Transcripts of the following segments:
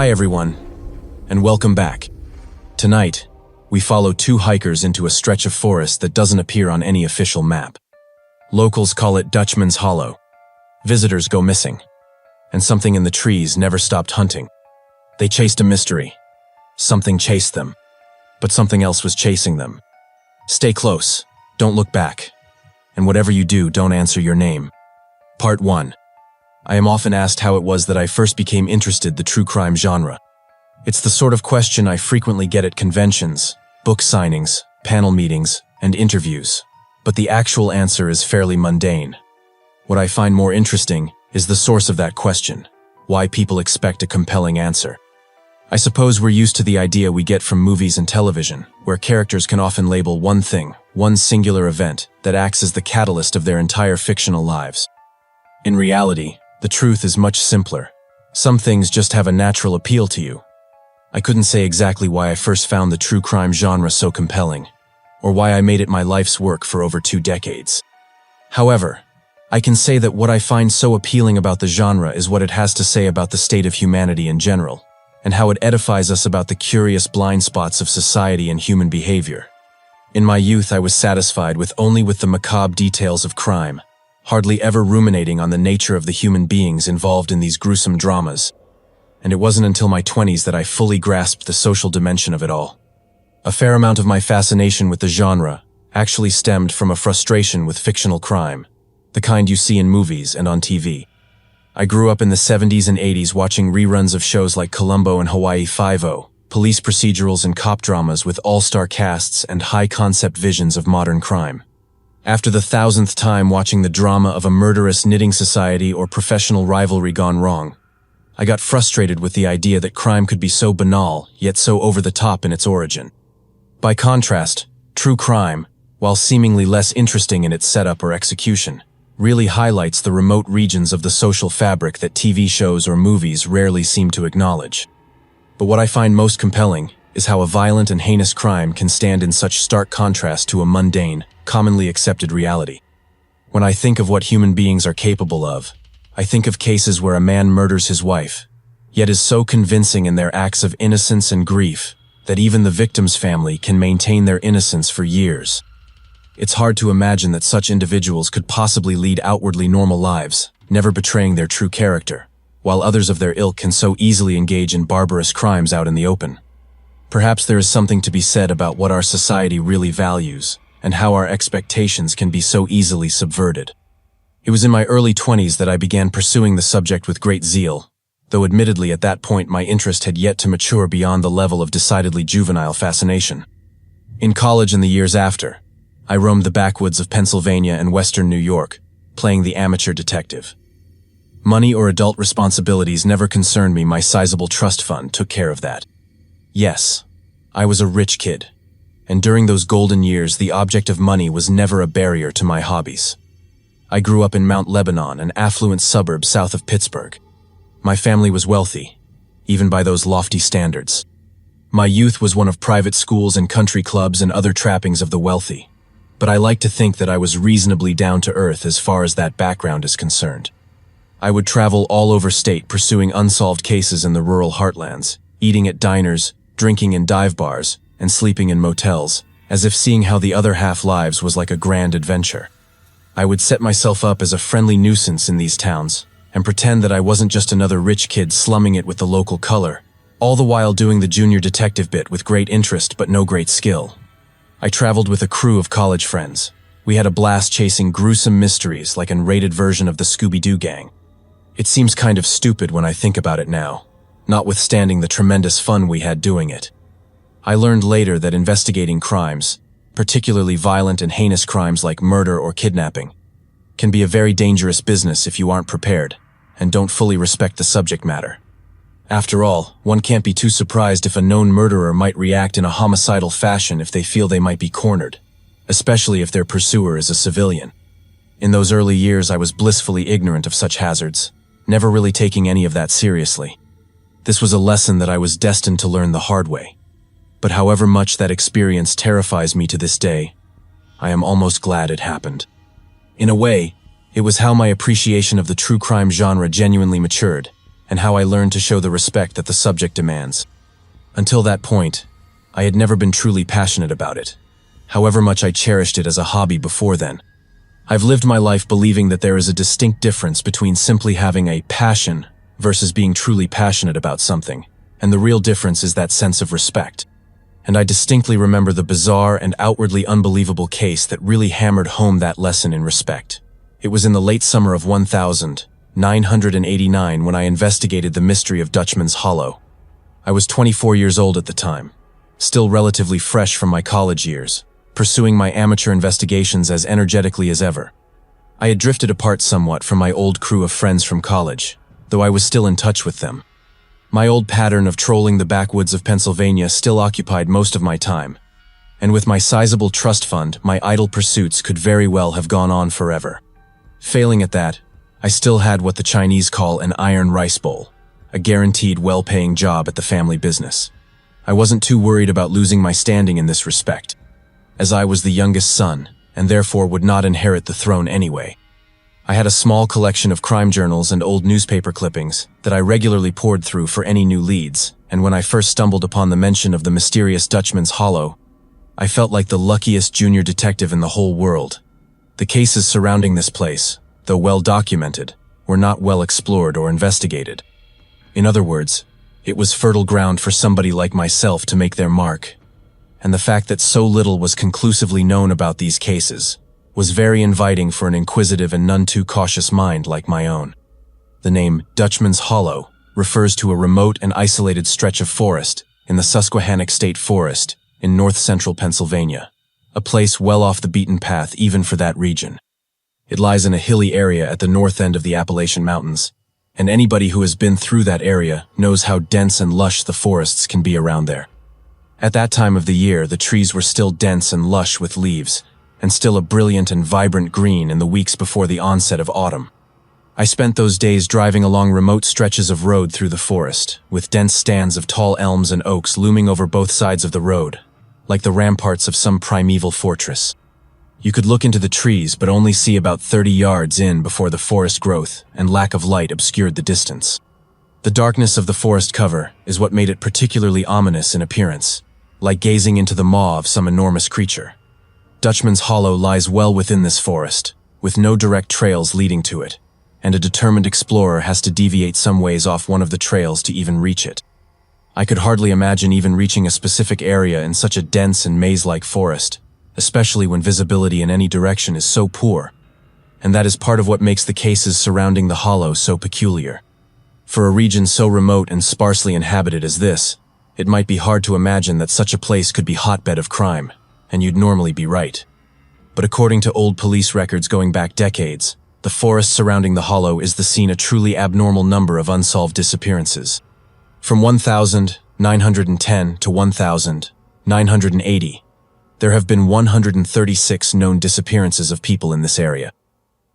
Hi everyone, and welcome back. Tonight, we follow two hikers into a stretch of forest that doesn't appear on any official map. Locals call it Dutchman's Hollow. Visitors go missing, and something in the trees never stopped hunting. They chased a mystery. Something chased them, but something else was chasing them. Stay close, don't look back, and whatever you do, don't answer your name. Part 1. I am often asked how it was that I first became interested in the true crime genre. It's the sort of question I frequently get at conventions, book signings, panel meetings, and interviews. But the actual answer is fairly mundane. What I find more interesting is the source of that question, why people expect a compelling answer. I suppose we're used to the idea we get from movies and television, where characters can often label one thing, one singular event, that acts as the catalyst of their entire fictional lives. In reality, the truth is much simpler. Some things just have a natural appeal to you. I couldn't say exactly why I first found the true crime genre so compelling, or why I made it my life's work for over 2 decades. However, I can say that what I find so appealing about the genre is what it has to say about the state of humanity in general, and how it edifies us about the curious blind spots of society and human behavior. In my youth, I was satisfied only with the macabre details of crime, hardly ever ruminating on the nature of the human beings involved in these gruesome dramas. And it wasn't until my 20s that I fully grasped the social dimension of it all. A fair amount of my fascination with the genre actually stemmed from a frustration with fictional crime, the kind you see in movies and on TV. I grew up in the 70s and 80s watching reruns of shows like Columbo and Hawaii Five-0, police procedurals and cop dramas with all-star casts and high-concept visions of modern crime. After the 1000th time watching the drama of a murderous knitting society or professional rivalry gone wrong, I got frustrated with the idea that crime could be so banal, yet so over-the-top in its origin. By contrast, true crime, while seemingly less interesting in its setup or execution, really highlights the remote regions of the social fabric that TV shows or movies rarely seem to acknowledge. But what I find most compelling is how a violent and heinous crime can stand in such stark contrast to a mundane, commonly accepted reality. When I think of what human beings are capable of, I think of cases where a man murders his wife, yet is so convincing in their acts of innocence and grief that even the victim's family can maintain their innocence for years. It's hard to imagine that such individuals could possibly lead outwardly normal lives, never betraying their true character, while others of their ilk can so easily engage in barbarous crimes out in the open. Perhaps there is something to be said about what our society really values, and how our expectations can be so easily subverted. It was in my early 20s that I began pursuing the subject with great zeal, though admittedly at that point my interest had yet to mature beyond the level of decidedly juvenile fascination. In college and the years after, I roamed the backwoods of Pennsylvania and western New York, playing the amateur detective. Money or adult responsibilities never concerned me. My sizable trust fund took care of that. Yes, I was a rich kid, and during those golden years the object of money was never a barrier to my hobbies. I grew up in Mount Lebanon, an affluent suburb south of Pittsburgh. My family was wealthy, even by those lofty standards. My youth was one of private schools and country clubs and other trappings of the wealthy, but I like to think that I was reasonably down to earth as far as that background is concerned. I would travel all over state pursuing unsolved cases in the rural heartlands, eating at diners, drinking in dive bars, and sleeping in motels, as if seeing how the other half lives was like a grand adventure. I would set myself up as a friendly nuisance in these towns, and pretend that I wasn't just another rich kid slumming it with the local color, all the while doing the junior detective bit with great interest but no great skill. I traveled with a crew of college friends. We had a blast chasing gruesome mysteries like an rated version of the Scooby-Doo gang. It seems kind of stupid when I think about it now, notwithstanding the tremendous fun we had doing it. I learned later that investigating crimes, particularly violent and heinous crimes like murder or kidnapping, can be a very dangerous business if you aren't prepared and don't fully respect the subject matter. After all, one can't be too surprised if a known murderer might react in a homicidal fashion if they feel they might be cornered, especially if their pursuer is a civilian. In those early years, I was blissfully ignorant of such hazards, never really taking any of that seriously. This was a lesson that I was destined to learn the hard way. But however much that experience terrifies me to this day, I am almost glad it happened. In a way, it was how my appreciation of the true crime genre genuinely matured, and how I learned to show the respect that the subject demands. Until that point, I had never been truly passionate about it, however much I cherished it as a hobby before then. I've lived my life believing that there is a distinct difference between simply having a passion versus being truly passionate about something, and the real difference is that sense of respect. And I distinctly remember the bizarre and outwardly unbelievable case that really hammered home that lesson in respect. It was in the late summer of 1989 when I investigated the mystery of Dutchman's Hollow. I was 24 years old at the time, still relatively fresh from my college years, pursuing my amateur investigations as energetically as ever. I had drifted apart somewhat from my old crew of friends from college, though I was still in touch with them. My old pattern of trolling the backwoods of Pennsylvania still occupied most of my time, and with my sizable trust fund, my idle pursuits could very well have gone on forever. Failing at that, I still had what the Chinese call an iron rice bowl, a guaranteed well-paying job at the family business. I wasn't too worried about losing my standing in this respect, as I was the youngest son, and therefore would not inherit the throne anyway. I had a small collection of crime journals and old newspaper clippings that I regularly pored through for any new leads, and when I first stumbled upon the mention of the mysterious Dutchman's Hollow, I felt like the luckiest junior detective in the whole world. The cases surrounding this place, though well documented, were not well explored or investigated. In other words, it was fertile ground for somebody like myself to make their mark, and the fact that so little was conclusively known about these cases was very inviting for an inquisitive and none too cautious mind like my own. The name Dutchman's Hollow refers to a remote and isolated stretch of forest in the Susquehannock State Forest in north-central Pennsylvania, a place well off the beaten path even for that region. It lies in a hilly area at the north end of the Appalachian Mountains, and anybody who has been through that area knows how dense and lush the forests can be around there. At that time of the year, the trees were still dense and lush with leaves, and still a brilliant and vibrant green in the weeks before the onset of autumn. I spent those days driving along remote stretches of road through the forest, with dense stands of tall elms and oaks looming over both sides of the road, like the ramparts of some primeval fortress. You could look into the trees but only see about 30 yards in before the forest growth and lack of light obscured the distance. The darkness of the forest cover is what made it particularly ominous in appearance, like gazing into the maw of some enormous creature. Dutchman's Hollow lies well within this forest, with no direct trails leading to it, and a determined explorer has to deviate some ways off one of the trails to even reach it. I could hardly imagine even reaching a specific area in such a dense and maze-like forest, especially when visibility in any direction is so poor, and that is part of what makes the cases surrounding the hollow so peculiar. For a region so remote and sparsely inhabited as this, it might be hard to imagine that such a place could be hotbed of crime, and you'd normally be right. But according to old police records going back decades, the forest surrounding the hollow is the scene of a truly abnormal number of unsolved disappearances. From 1,910 to 1,980, there have been 136 known disappearances of people in this area.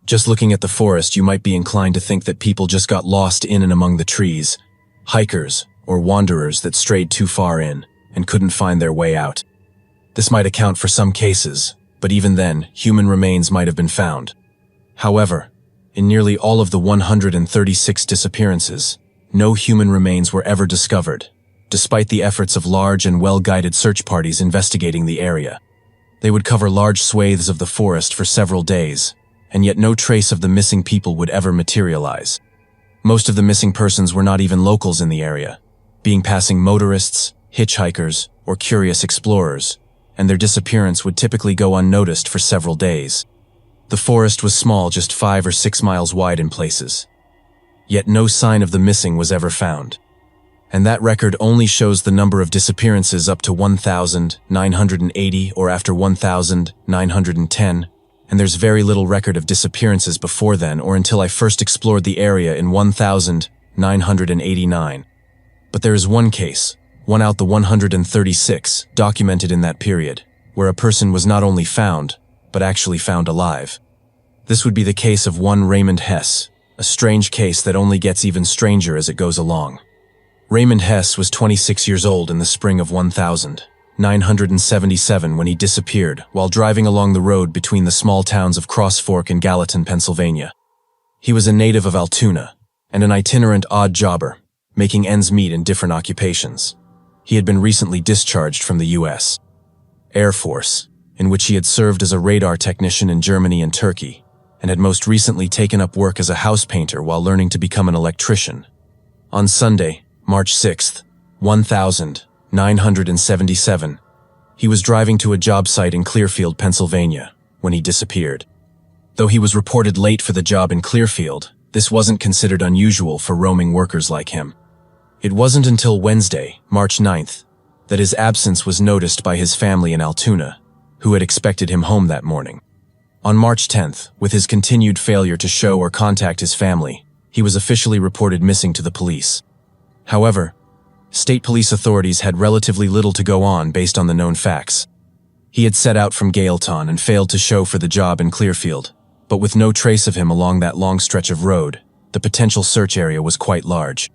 Just looking at the forest, you might be inclined to think that people just got lost in and among the trees, hikers or wanderers that strayed too far in and couldn't find their way out. This might account for some cases, but even then, human remains might have been found. However, in nearly all of the 136 disappearances, no human remains were ever discovered, despite the efforts of large and well-guided search parties investigating the area. They would cover large swathes of the forest for several days, and yet no trace of the missing people would ever materialize. Most of the missing persons were not even locals in the area, being passing motorists, hitchhikers, or curious explorers, and their disappearance would typically go unnoticed for several days. The forest was small, just 5 or 6 miles wide in places. Yet no sign of the missing was ever found. And that record only shows the number of disappearances up to 1,980 or after 1,910, and there's very little record of disappearances before then or until I first explored the area in 1,989. But there is one case, one out the 136, documented in that period, where a person was not only found, but actually found alive. This would be the case of one Raymond Hess, a strange case that only gets even stranger as it goes along. Raymond Hess was 26 years old in the spring of 1977 when he disappeared while driving along the road between the small towns of Cross Fork and Gallatin, Pennsylvania. He was a native of Altoona, and an itinerant odd jobber, making ends meet in different occupations. He had been recently discharged from the U.S. Air Force, in which he had served as a radar technician in Germany and Turkey, and had most recently taken up work as a house painter while learning to become an electrician. On Sunday, March 6th, 1977, he was driving to a job site in Clearfield, Pennsylvania, when he disappeared. Though he was reported late for the job in Clearfield, this wasn't considered unusual for roaming workers like him. It wasn't until Wednesday, March 9th, that his absence was noticed by his family in Altoona, who had expected him home that morning. On March 10th, with his continued failure to show or contact his family, he was officially reported missing to the police. However, state police authorities had relatively little to go on based on the known facts. He had set out from Gaelton and failed to show for the job in Clearfield, but with no trace of him along that long stretch of road, the potential search area was quite large.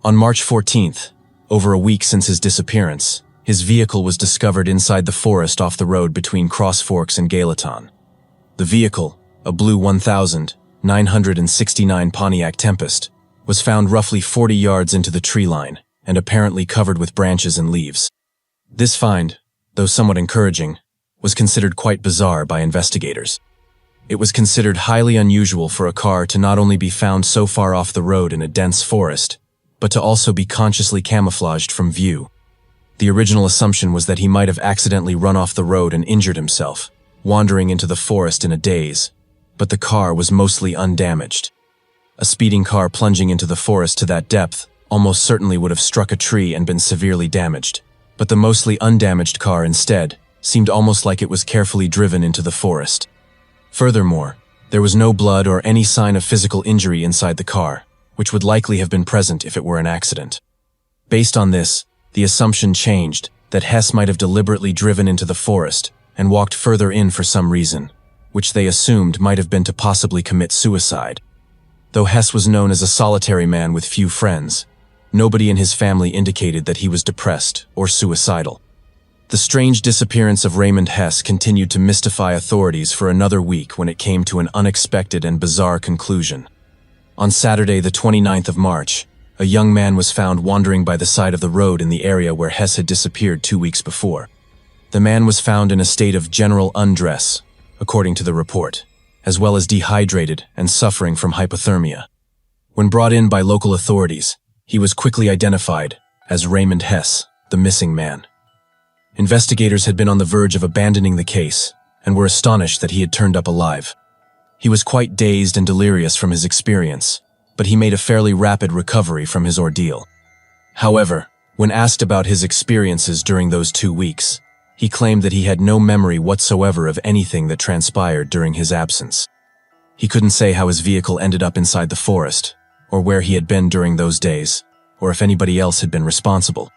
On March 14th, over a week since his disappearance, his vehicle was discovered inside the forest off the road between Cross Forks and Gaelton. The vehicle, a blue 1969 Pontiac Tempest, was found roughly 40 yards into the tree line and apparently covered with branches and leaves. This find, though somewhat encouraging, was considered quite bizarre by investigators. It was considered highly unusual for a car to not only be found so far off the road in a dense forest, but to also be consciously camouflaged from view. The original assumption was that he might have accidentally run off the road and injured himself, wandering into the forest in a daze, but the car was mostly undamaged. A speeding car plunging into the forest to that depth almost certainly would have struck a tree and been severely damaged, but the mostly undamaged car instead seemed almost like it was carefully driven into the forest. Furthermore, there was no blood or any sign of physical injury inside the car, which would likely have been present if it were an accident. Based on this, the assumption changed that Hess might have deliberately driven into the forest and walked further in for some reason, which they assumed might have been to possibly commit suicide. Though Hess was known as a solitary man with few friends, nobody in his family indicated that he was depressed or suicidal. The strange disappearance of Raymond Hess continued to mystify authorities for another week when it came to an unexpected and bizarre conclusion. On Saturday, the 29th of March, a young man was found wandering by the side of the road in the area where Hess had disappeared 2 weeks before. The man was found in a state of general undress, according to the report, as well as dehydrated and suffering from hypothermia. When brought in by local authorities, he was quickly identified as Raymond Hess, the missing man. Investigators had been on the verge of abandoning the case and were astonished that he had turned up alive. He was quite dazed and delirious from his experience, but he made a fairly rapid recovery from his ordeal. However, when asked about his experiences during those 2 weeks, he claimed that he had no memory whatsoever of anything that transpired during his absence. He couldn't say how his vehicle ended up inside the forest, or where he had been during those days, or if anybody else had been responsible.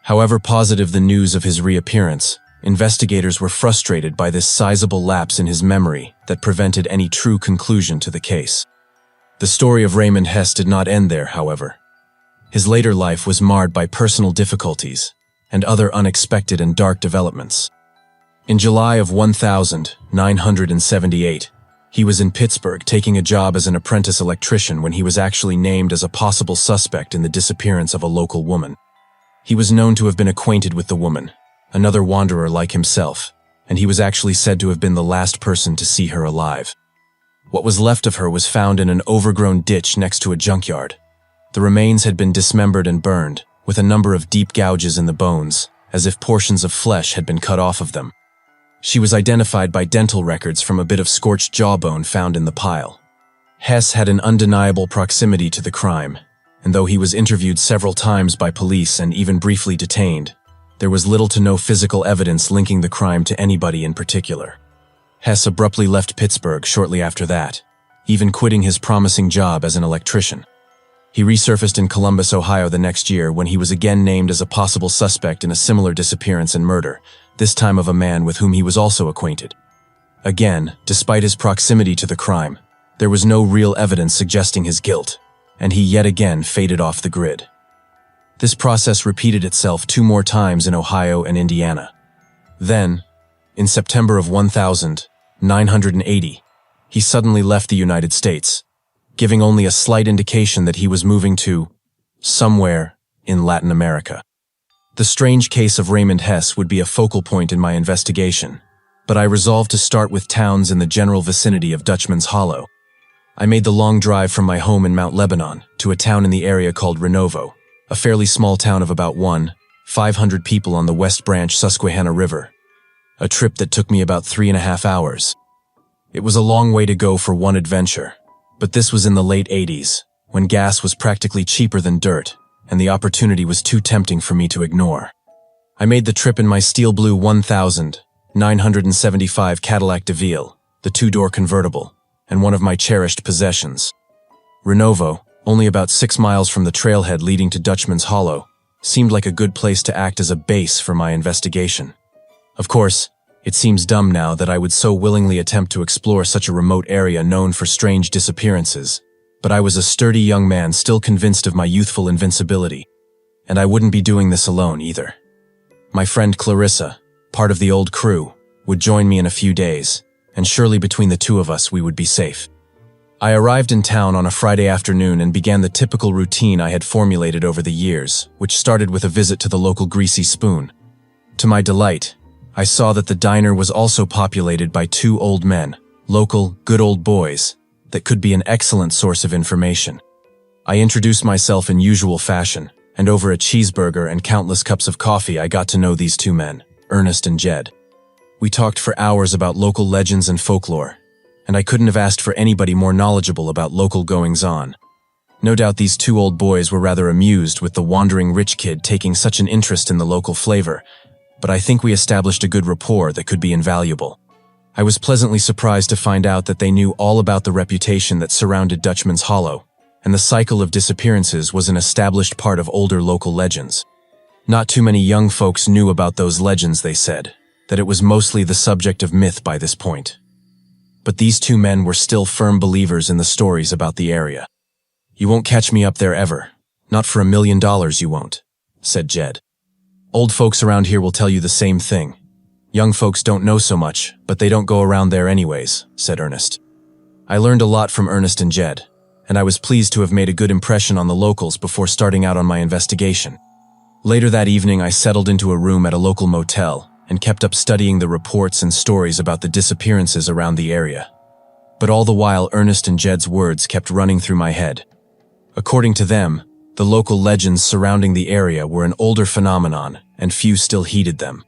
However positive the news of his reappearance, investigators were frustrated by this sizable lapse in his memory that prevented any true conclusion to the case. The story of Raymond Hess did not end there, however. His later life was marred by personal difficulties and other unexpected and dark developments. In July of 1978, he was in Pittsburgh taking a job as an apprentice electrician when he was actually named as a possible suspect in the disappearance of a local woman. He was known to have been acquainted with the woman, another wanderer like himself, and he was actually said to have been the last person to see her alive. What was left of her was found in an overgrown ditch next to a junkyard. The remains had been dismembered and burned, with a number of deep gouges in the bones, as if portions of flesh had been cut off of them. She was identified by dental records from a bit of scorched jawbone found in the pile. Hess had an undeniable proximity to the crime, and though he was interviewed several times by police and even briefly detained, there was little to no physical evidence linking the crime to anybody in particular. Hess abruptly left Pittsburgh shortly after that, even quitting his promising job as an electrician. He resurfaced in Columbus, Ohio the next year when he was again named as a possible suspect in a similar disappearance and murder, this time of a man with whom he was also acquainted. Again, despite his proximity to the crime, there was no real evidence suggesting his guilt, and he yet again faded off the grid. This process repeated itself 2 more times in Ohio and Indiana. Then, in September of 1980, he suddenly left the United States, giving only a slight indication that he was moving to somewhere in Latin America. The strange case of Raymond Hess would be a focal point in my investigation, but I resolved to start with towns in the general vicinity of Dutchman's Hollow. I made the long drive from my home in Mount Lebanon to a town in the area called Renovo, a fairly small town of about 500 people on the West Branch Susquehanna River. A trip that took me about 3.5 hours. It was a long way to go for one adventure, but this was in the late 80s, when gas was practically cheaper than dirt, and the opportunity was too tempting for me to ignore. I made the trip in my steel blue 1975 Cadillac DeVille, the 2-door convertible, and one of my cherished possessions. Renovo, only about 6 miles from the trailhead leading to Dutchman's Hollow, seemed like a good place to act as a base for my investigation. Of course, it seems dumb now that I would so willingly attempt to explore such a remote area known for strange disappearances, but I was a sturdy young man still convinced of my youthful invincibility, and I wouldn't be doing this alone either. My friend Clarissa, part of the old crew, would join me in a few days, and surely between the two of us we would be safe. I arrived in town on a Friday afternoon and began the typical routine I had formulated over the years, which started with a visit to the local Greasy Spoon. To my delight, I saw that the diner was also populated by 2 old men, local, good old boys, that could be an excellent source of information. I introduced myself in usual fashion, and over a cheeseburger and countless cups of coffee I got to know these 2 men, Ernest and Jed. We talked for hours about local legends and folklore, and I couldn't have asked for anybody more knowledgeable about local goings-on. No doubt these 2 old boys were rather amused with the wandering rich kid taking such an interest in the local flavor, but I think we established a good rapport that could be invaluable. I was pleasantly surprised to find out that they knew all about the reputation that surrounded Dutchman's Hollow, and the cycle of disappearances was an established part of older local legends. Not too many young folks knew about those legends, they said, that it was mostly the subject of myth by this point. But these 2 men were still firm believers in the stories about the area. "You won't catch me up there ever. Not for $1 million you won't," said Jed. "Old folks around here will tell you the same thing. Young folks don't know so much, but they don't go around there anyways," said Ernest. I learned a lot from Ernest and Jed, and I was pleased to have made a good impression on the locals before starting out on my investigation. Later that evening I settled into a room at a local motel and kept up studying the reports and stories about the disappearances around the area. But all the while Ernest and Jed's words kept running through my head. According to them, the local legends surrounding the area were an older phenomenon, and few still heeded them.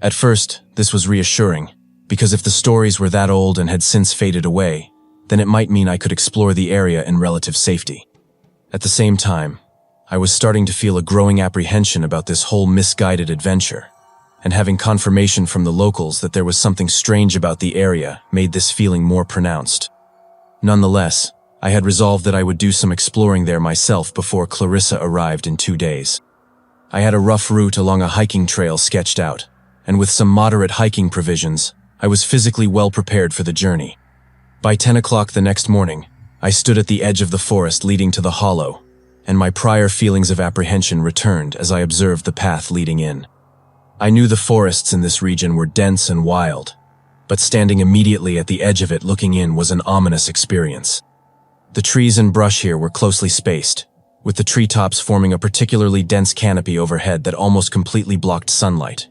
At first, this was reassuring, because if the stories were that old and had since faded away, then it might mean I could explore the area in relative safety. At the same time, I was starting to feel a growing apprehension about this whole misguided adventure, and having confirmation from the locals that there was something strange about the area made this feeling more pronounced. Nonetheless, I had resolved that I would do some exploring there myself before Clarissa arrived in 2 days. I had a rough route along a hiking trail sketched out, and with some moderate hiking provisions, I was physically well prepared for the journey. By 10 o'clock the next morning, I stood at the edge of the forest leading to the hollow, and my prior feelings of apprehension returned as I observed the path leading in. I knew the forests in this region were dense and wild, but standing immediately at the edge of it looking in was an ominous experience. The trees and brush here were closely spaced, with the treetops forming a particularly dense canopy overhead that almost completely blocked sunlight.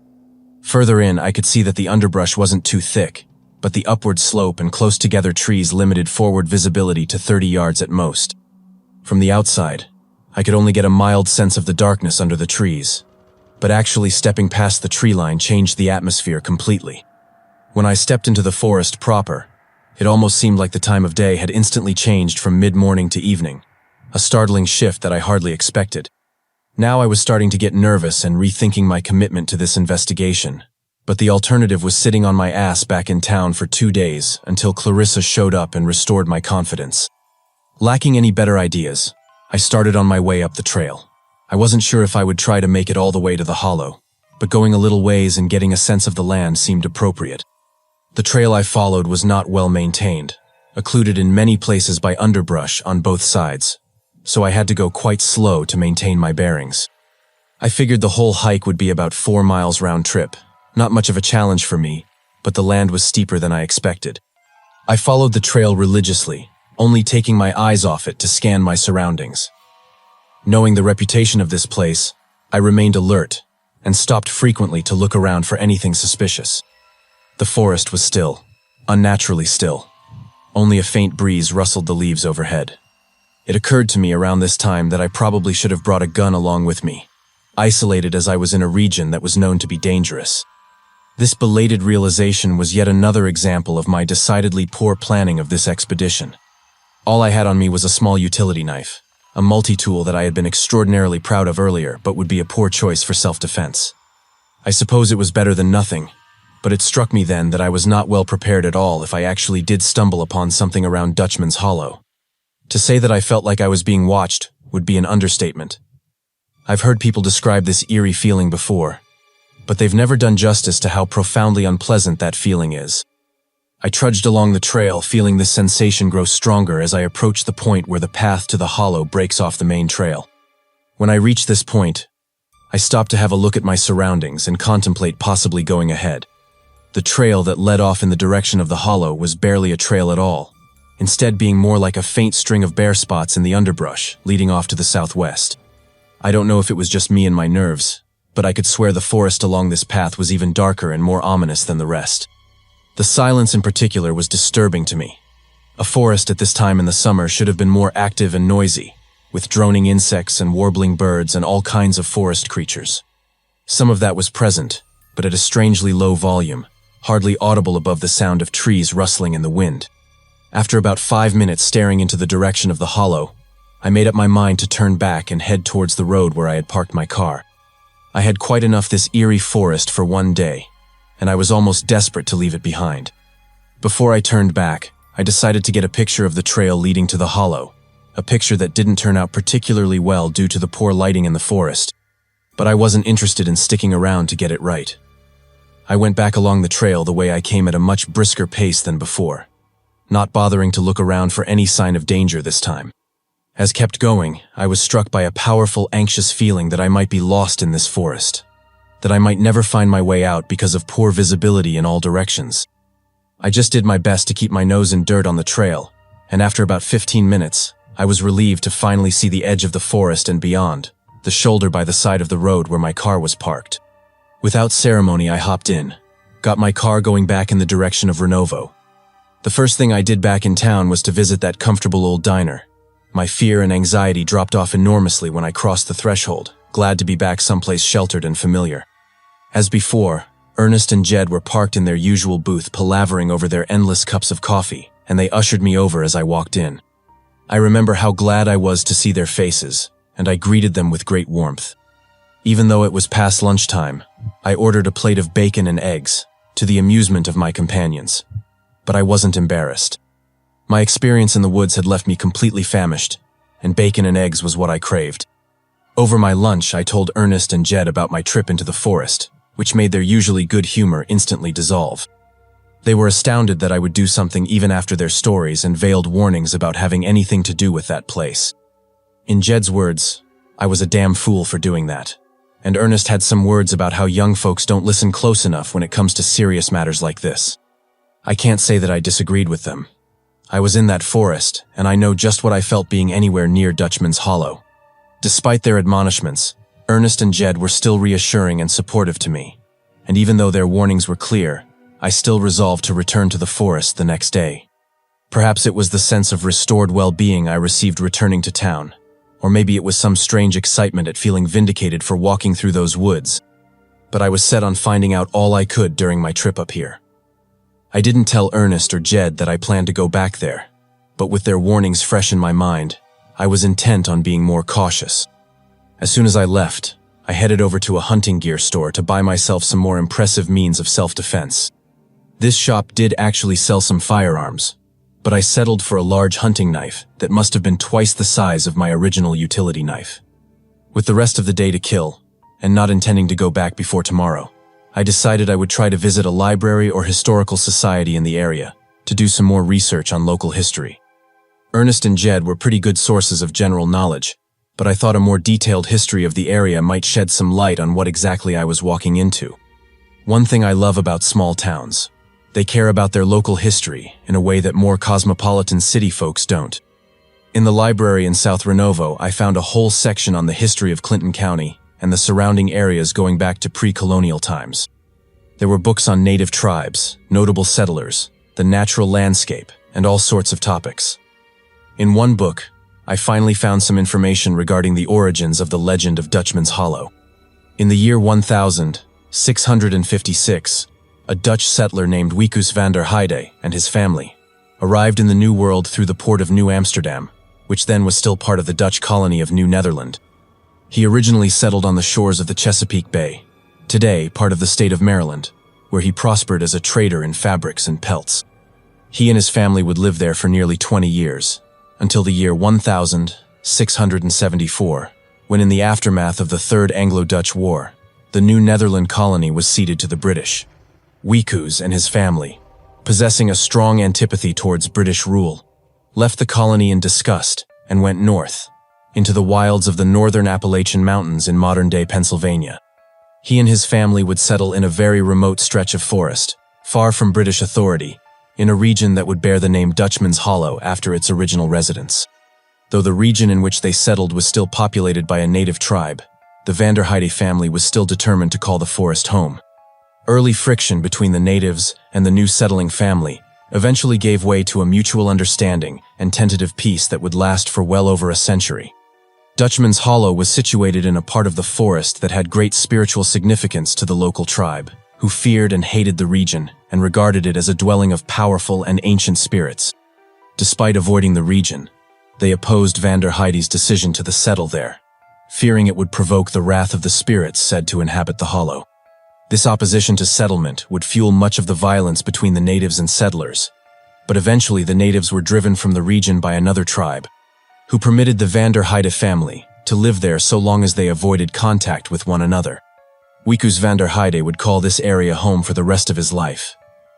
Further in, I could see that the underbrush wasn't too thick, but the upward slope and close-together trees limited forward visibility to 30 yards at most. From the outside, I could only get a mild sense of the darkness under the trees, but actually stepping past the tree line changed the atmosphere completely. When I stepped into the forest proper, it almost seemed like the time of day had instantly changed from mid-morning to evening, a startling shift that I hardly expected. Now I was starting to get nervous and rethinking my commitment to this investigation, but the alternative was sitting on my ass back in town for 2 days until Clarissa showed up and restored my confidence. Lacking any better ideas, I started on my way up the trail. I wasn't sure if I would try to make it all the way to the hollow, but going a little ways and getting a sense of the land seemed appropriate. The trail I followed was not well maintained, occluded in many places by underbrush on both sides, so I had to go quite slow to maintain my bearings. I figured the whole hike would be about 4 miles round trip, not much of a challenge for me, but the land was steeper than I expected. I followed the trail religiously, only taking my eyes off it to scan my surroundings. Knowing the reputation of this place, I remained alert and stopped frequently to look around for anything suspicious. The forest was still, unnaturally still. Only a faint breeze rustled the leaves overhead. It occurred to me around this time that I probably should have brought a gun along with me, isolated as I was in a region that was known to be dangerous. This belated realization was yet another example of my decidedly poor planning of this expedition. All I had on me was a small utility knife, a multi-tool that I had been extraordinarily proud of earlier but would be a poor choice for self-defense. I suppose it was better than nothing, but it struck me then that I was not well prepared at all if I actually did stumble upon something around Dutchman's Hollow. To say that I felt like I was being watched would be an understatement. I've heard people describe this eerie feeling before, but they've never done justice to how profoundly unpleasant that feeling is. I trudged along the trail, feeling this sensation grow stronger as I approached the point where the path to the hollow breaks off the main trail. When I reached this point, I stopped to have a look at my surroundings and contemplate possibly going ahead. The trail that led off in the direction of the hollow was barely a trail at all, instead being more like a faint string of bare spots in the underbrush leading off to the southwest. I don't know if it was just me and my nerves, but I could swear the forest along this path was even darker and more ominous than the rest. The silence in particular was disturbing to me. A forest at this time in the summer should have been more active and noisy, with droning insects and warbling birds and all kinds of forest creatures. Some of that was present, but at a strangely low volume, hardly audible above the sound of trees rustling in the wind. After about 5 minutes staring into the direction of the hollow, I made up my mind to turn back and head towards the road where I had parked my car. I had quite enough this eerie forest for one day, and I was almost desperate to leave it behind. Before I turned back, I decided to get a picture of the trail leading to the hollow, a picture that didn't turn out particularly well due to the poor lighting in the forest, but I wasn't interested in sticking around to get it right. I went back along the trail the way I came at a much brisker pace than before, not bothering to look around for any sign of danger this time. As kept going, I was struck by a powerful, anxious feeling that I might be lost in this forest, that I might never find my way out because of poor visibility in all directions. I just did my best to keep my nose in dirt on the trail, and after about 15 minutes, I was relieved to finally see the edge of the forest and beyond, the shoulder by the side of the road where my car was parked. Without ceremony, I hopped in, got my car going back in the direction of Renovo. The first thing I did back in town was to visit that comfortable old diner. My fear and anxiety dropped off enormously when I crossed the threshold, glad to be back someplace sheltered and familiar. As before, Ernest and Jed were parked in their usual booth palavering over their endless cups of coffee, and they ushered me over as I walked in. I remember how glad I was to see their faces, and I greeted them with great warmth. Even though it was past lunchtime, I ordered a plate of bacon and eggs, to the amusement of my companions. But I wasn't embarrassed. My experience in the woods had left me completely famished, and bacon and eggs was what I craved. Over my lunch, I told Ernest and Jed about my trip into the forest, which made their usually good humor instantly dissolve. They were astounded that I would do something even after their stories and veiled warnings about having anything to do with that place. In Jed's words, I was a damn fool for doing that, and Ernest had some words about how young folks don't listen close enough when it comes to serious matters like this. I can't say that I disagreed with them. I was in that forest, and I know just what I felt being anywhere near Dutchman's Hollow. Despite their admonishments, Ernest and Jed were still reassuring and supportive to me, and even though their warnings were clear, I still resolved to return to the forest the next day. Perhaps it was the sense of restored well-being I received returning to town, or maybe it was some strange excitement at feeling vindicated for walking through those woods, but I was set on finding out all I could during my trip up here. I didn't tell Ernest or Jed that I planned to go back there, but with their warnings fresh in my mind, I was intent on being more cautious. As soon as I left, I headed over to a hunting gear store to buy myself some more impressive means of self-defense. This shop did actually sell some firearms, but I settled for a large hunting knife that must have been twice the size of my original utility knife. With the rest of the day to kill, and not intending to go back before tomorrow, I decided I would try to visit a library or historical society in the area to do some more research on local history. Ernest and Jed were pretty good sources of general knowledge, but I thought a more detailed history of the area might shed some light on what exactly I was walking into. One thing I love about small towns: They care about their local history in a way that more cosmopolitan city folks don't. In the library in South Renovo, I found a whole section on the history of Clinton County and the surrounding areas going back to pre-colonial times. There were books on native tribes, notable settlers, the natural landscape, and all sorts of topics. In one book, I finally found some information regarding the origins of the legend of Dutchman's Hollow. In the year 1656, a Dutch settler named Wikus van der Heide and his family arrived in the New World through the port of New Amsterdam, which then was still part of the Dutch colony of New Netherland. He originally settled on the shores of the Chesapeake Bay, today part of the state of Maryland, where he prospered as a trader in fabrics and pelts. He and his family would live there for nearly 20 years, until the year 1674, when in the aftermath of the Third Anglo-Dutch War, the New Netherland colony was ceded to the British. Wikus and his family, possessing a strong antipathy towards British rule, left the colony in disgust and went north, into the wilds of the northern Appalachian Mountains in modern-day Pennsylvania. He and his family would settle in a very remote stretch of forest, far from British authority, in a region that would bear the name Dutchman's Hollow after its original residents. Though the region in which they settled was still populated by a native tribe, the van der Heide family was still determined to call the forest home. Early friction between the natives and the new settling family eventually gave way to a mutual understanding and tentative peace that would last for well over a century. Dutchman's Hollow was situated in a part of the forest that had great spiritual significance to the local tribe, who feared and hated the region and regarded it as a dwelling of powerful and ancient spirits. Despite avoiding the region, they opposed van der Heide's decision to settle there, fearing it would provoke the wrath of the spirits said to inhabit the hollow. This opposition to settlement would fuel much of the violence between the natives and settlers, but eventually the natives were driven from the region by another tribe, who permitted the van der Heide family to live there so long as they avoided contact with one another. Wikus van der Heide would call this area home for the rest of his life,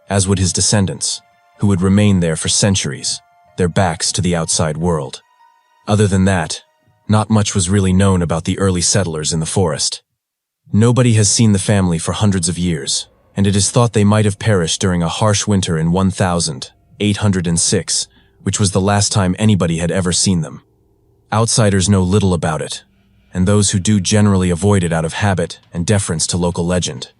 as would his descendants, who would remain there for centuries, their backs to the outside world. Other than that, not much was really known about the early settlers in the forest. Nobody has seen the family for hundreds of years, and it is thought they might have perished during a harsh winter in 1806, which was the last time anybody had ever seen them. Outsiders know little about it, and those who do generally avoid it out of habit and deference to local legend.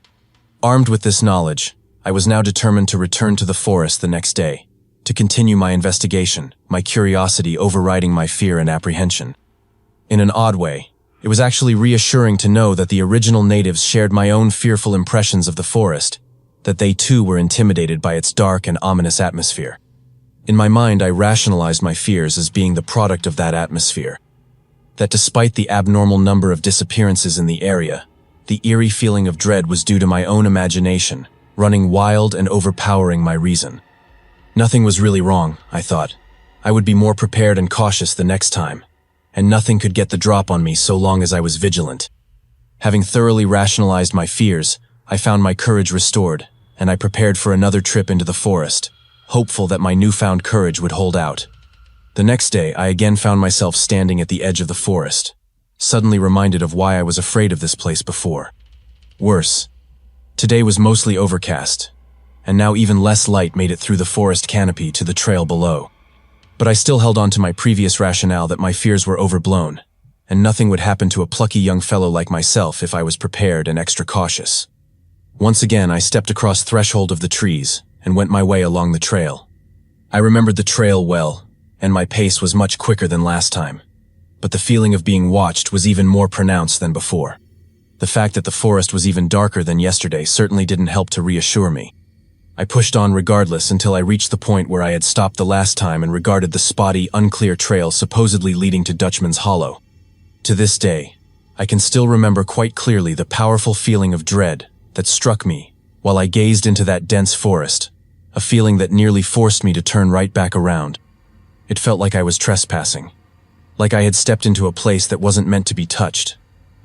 Armed with this knowledge, I was now determined to return to the forest the next day, to continue my investigation, my curiosity overriding my fear and apprehension. In an odd way, it was actually reassuring to know that the original natives shared my own fearful impressions of the forest, that they too were intimidated by its dark and ominous atmosphere. In my mind, I rationalized my fears as being the product of that atmosphere. That despite the abnormal number of disappearances in the area, the eerie feeling of dread was due to my own imagination, running wild and overpowering my reason. Nothing was really wrong, I thought. I would be more prepared and cautious the next time, and nothing could get the drop on me so long as I was vigilant. Having thoroughly rationalized my fears, I found my courage restored, and I prepared for another trip into the forest, hopeful that my newfound courage would hold out. The next day, I again found myself standing at the edge of the forest, suddenly reminded of why I was afraid of this place before. Worse, today was mostly overcast, and now even less light made it through the forest canopy to the trail below. But I still held on to my previous rationale that my fears were overblown, and nothing would happen to a plucky young fellow like myself if I was prepared and extra cautious. Once again, I stepped across threshold of the trees and went my way along the trail. I remembered the trail well, and my pace was much quicker than last time, but the feeling of being watched was even more pronounced than before. The fact that the forest was even darker than yesterday certainly didn't help to reassure me. I pushed on regardless until I reached the point where I had stopped the last time and regarded the spotty, unclear trail supposedly leading to Dutchman's Hollow. To this day, I can still remember quite clearly the powerful feeling of dread that struck me while I gazed into that dense forest, a feeling that nearly forced me to turn right back around. It felt like I was trespassing, like I had stepped into a place that wasn't meant to be touched.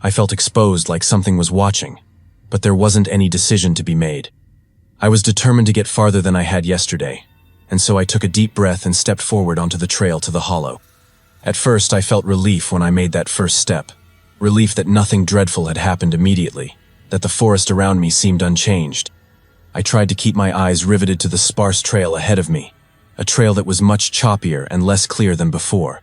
I felt exposed, like something was watching, but there wasn't any decision to be made. I was determined to get farther than I had yesterday, and so I took a deep breath and stepped forward onto the trail to the hollow. At first, I felt relief when I made that first step, relief that nothing dreadful had happened immediately, that the forest around me seemed unchanged. I tried to keep my eyes riveted to the sparse trail ahead of me, a trail that was much choppier and less clear than before.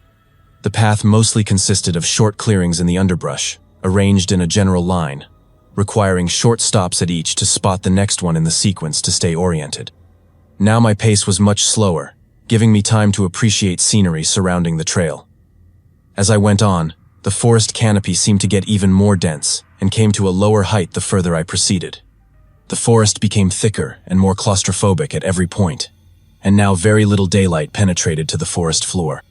The path mostly consisted of short clearings in the underbrush, arranged in a general line, requiring short stops at each to spot the next one in the sequence to stay oriented. Now my pace was much slower, giving me time to appreciate scenery surrounding the trail. As I went on, the forest canopy seemed to get even more dense and came to a lower height the further I proceeded. The forest became thicker and more claustrophobic at every point, and now very little daylight penetrated to the forest floor.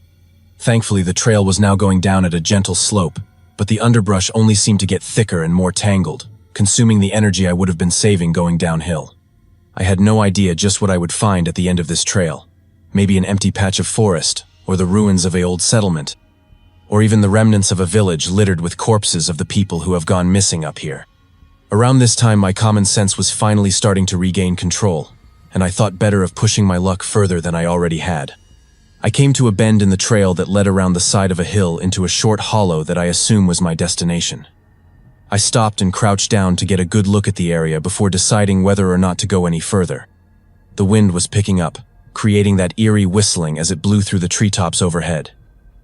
Thankfully, the trail was now going down at a gentle slope, but the underbrush only seemed to get thicker and more tangled, consuming the energy I would have been saving going downhill. I had no idea just what I would find at the end of this trail. Maybe an empty patch of forest, or the ruins of an old settlement, or even the remnants of a village littered with corpses of the people who have gone missing up here. Around this time, my common sense was finally starting to regain control, and I thought better of pushing my luck further than I already had. I came to a bend in the trail that led around the side of a hill into a short hollow that I assume was my destination. I stopped and crouched down to get a good look at the area before deciding whether or not to go any further. The wind was picking up, creating that eerie whistling as it blew through the treetops overhead.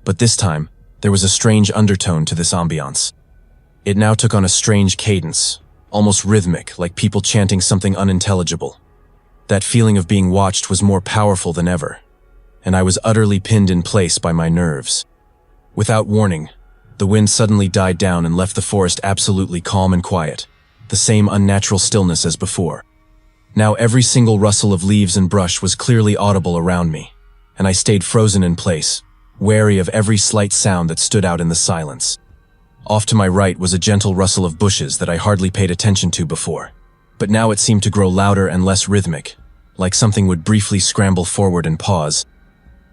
But this time, there was a strange undertone to this ambiance. It now took on a strange cadence, almost rhythmic, like people chanting something unintelligible. That feeling of being watched was more powerful than ever, and I was utterly pinned in place by my nerves. Without warning, the wind suddenly died down and left the forest absolutely calm and quiet, the same unnatural stillness as before. Now every single rustle of leaves and brush was clearly audible around me, and I stayed frozen in place, wary of every slight sound that stood out in the silence. Off to my right was a gentle rustle of bushes that I hardly paid attention to before, but now it seemed to grow louder and less rhythmic, like something would briefly scramble forward and pause,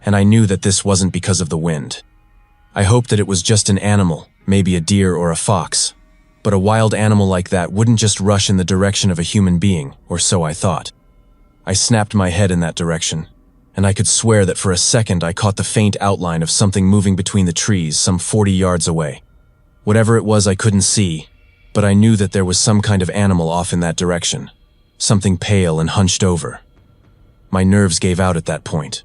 and I knew that this wasn't because of the wind. I hoped that it was just an animal, maybe a deer or a fox, but a wild animal like that wouldn't just rush in the direction of a human being, or so I thought. I snapped my head in that direction, and I could swear that for a second I caught the faint outline of something moving between the trees some 40 yards away. Whatever it was I couldn't see, but I knew that there was some kind of animal off in that direction, something pale and hunched over. My nerves gave out at that point.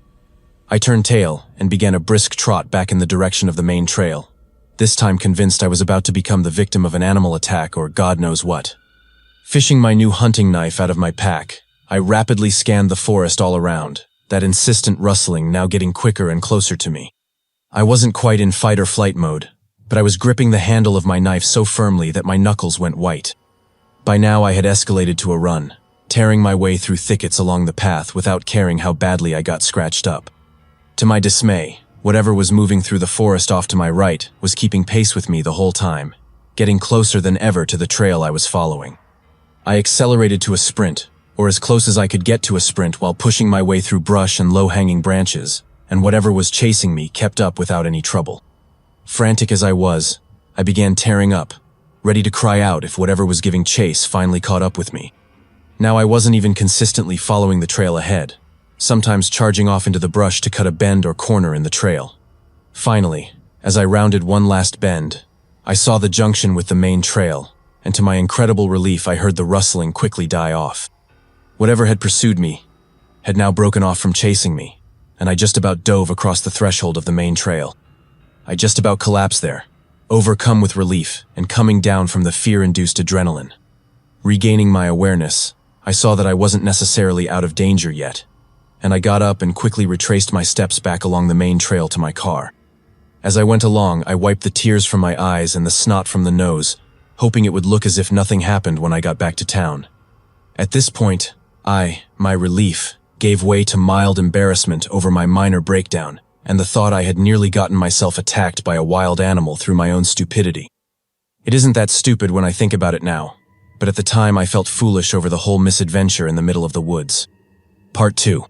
I turned tail and began a brisk trot back in the direction of the main trail, this time convinced I was about to become the victim of an animal attack or God knows what. Fishing my new hunting knife out of my pack, I rapidly scanned the forest all around, that insistent rustling now getting quicker and closer to me. I wasn't quite in fight or flight mode, but I was gripping the handle of my knife so firmly that my knuckles went white. By now I had escalated to a run, tearing my way through thickets along the path without caring how badly I got scratched up. To my dismay, whatever was moving through the forest off to my right was keeping pace with me the whole time, getting closer than ever to the trail I was following. I accelerated to a sprint, or as close as I could get to a sprint while pushing my way through brush and low-hanging branches, and whatever was chasing me kept up without any trouble. Frantic as I was, I began tearing up, ready to cry out if whatever was giving chase finally caught up with me. Now I wasn't even consistently following the trail ahead, sometimes charging off into the brush to cut a bend or corner in the trail. Finally, as I rounded one last bend, I saw the junction with the main trail, and to my incredible relief I heard the rustling quickly die off. Whatever had pursued me had now broken off from chasing me, and I just about dove across the threshold of the main trail. I just about collapsed there, overcome with relief and coming down from the fear-induced adrenaline. Regaining my awareness, I saw that I wasn't necessarily out of danger yet, and I got up and quickly retraced my steps back along the main trail to my car. As I went along, I wiped the tears from my eyes and the snot from the nose, hoping it would look as if nothing happened when I got back to town. At this point, my relief, gave way to mild embarrassment over my minor breakdown and the thought I had nearly gotten myself attacked by a wild animal through my own stupidity. It isn't that stupid when I think about it now, but at the time I felt foolish over the whole misadventure in the middle of the woods. Part 2.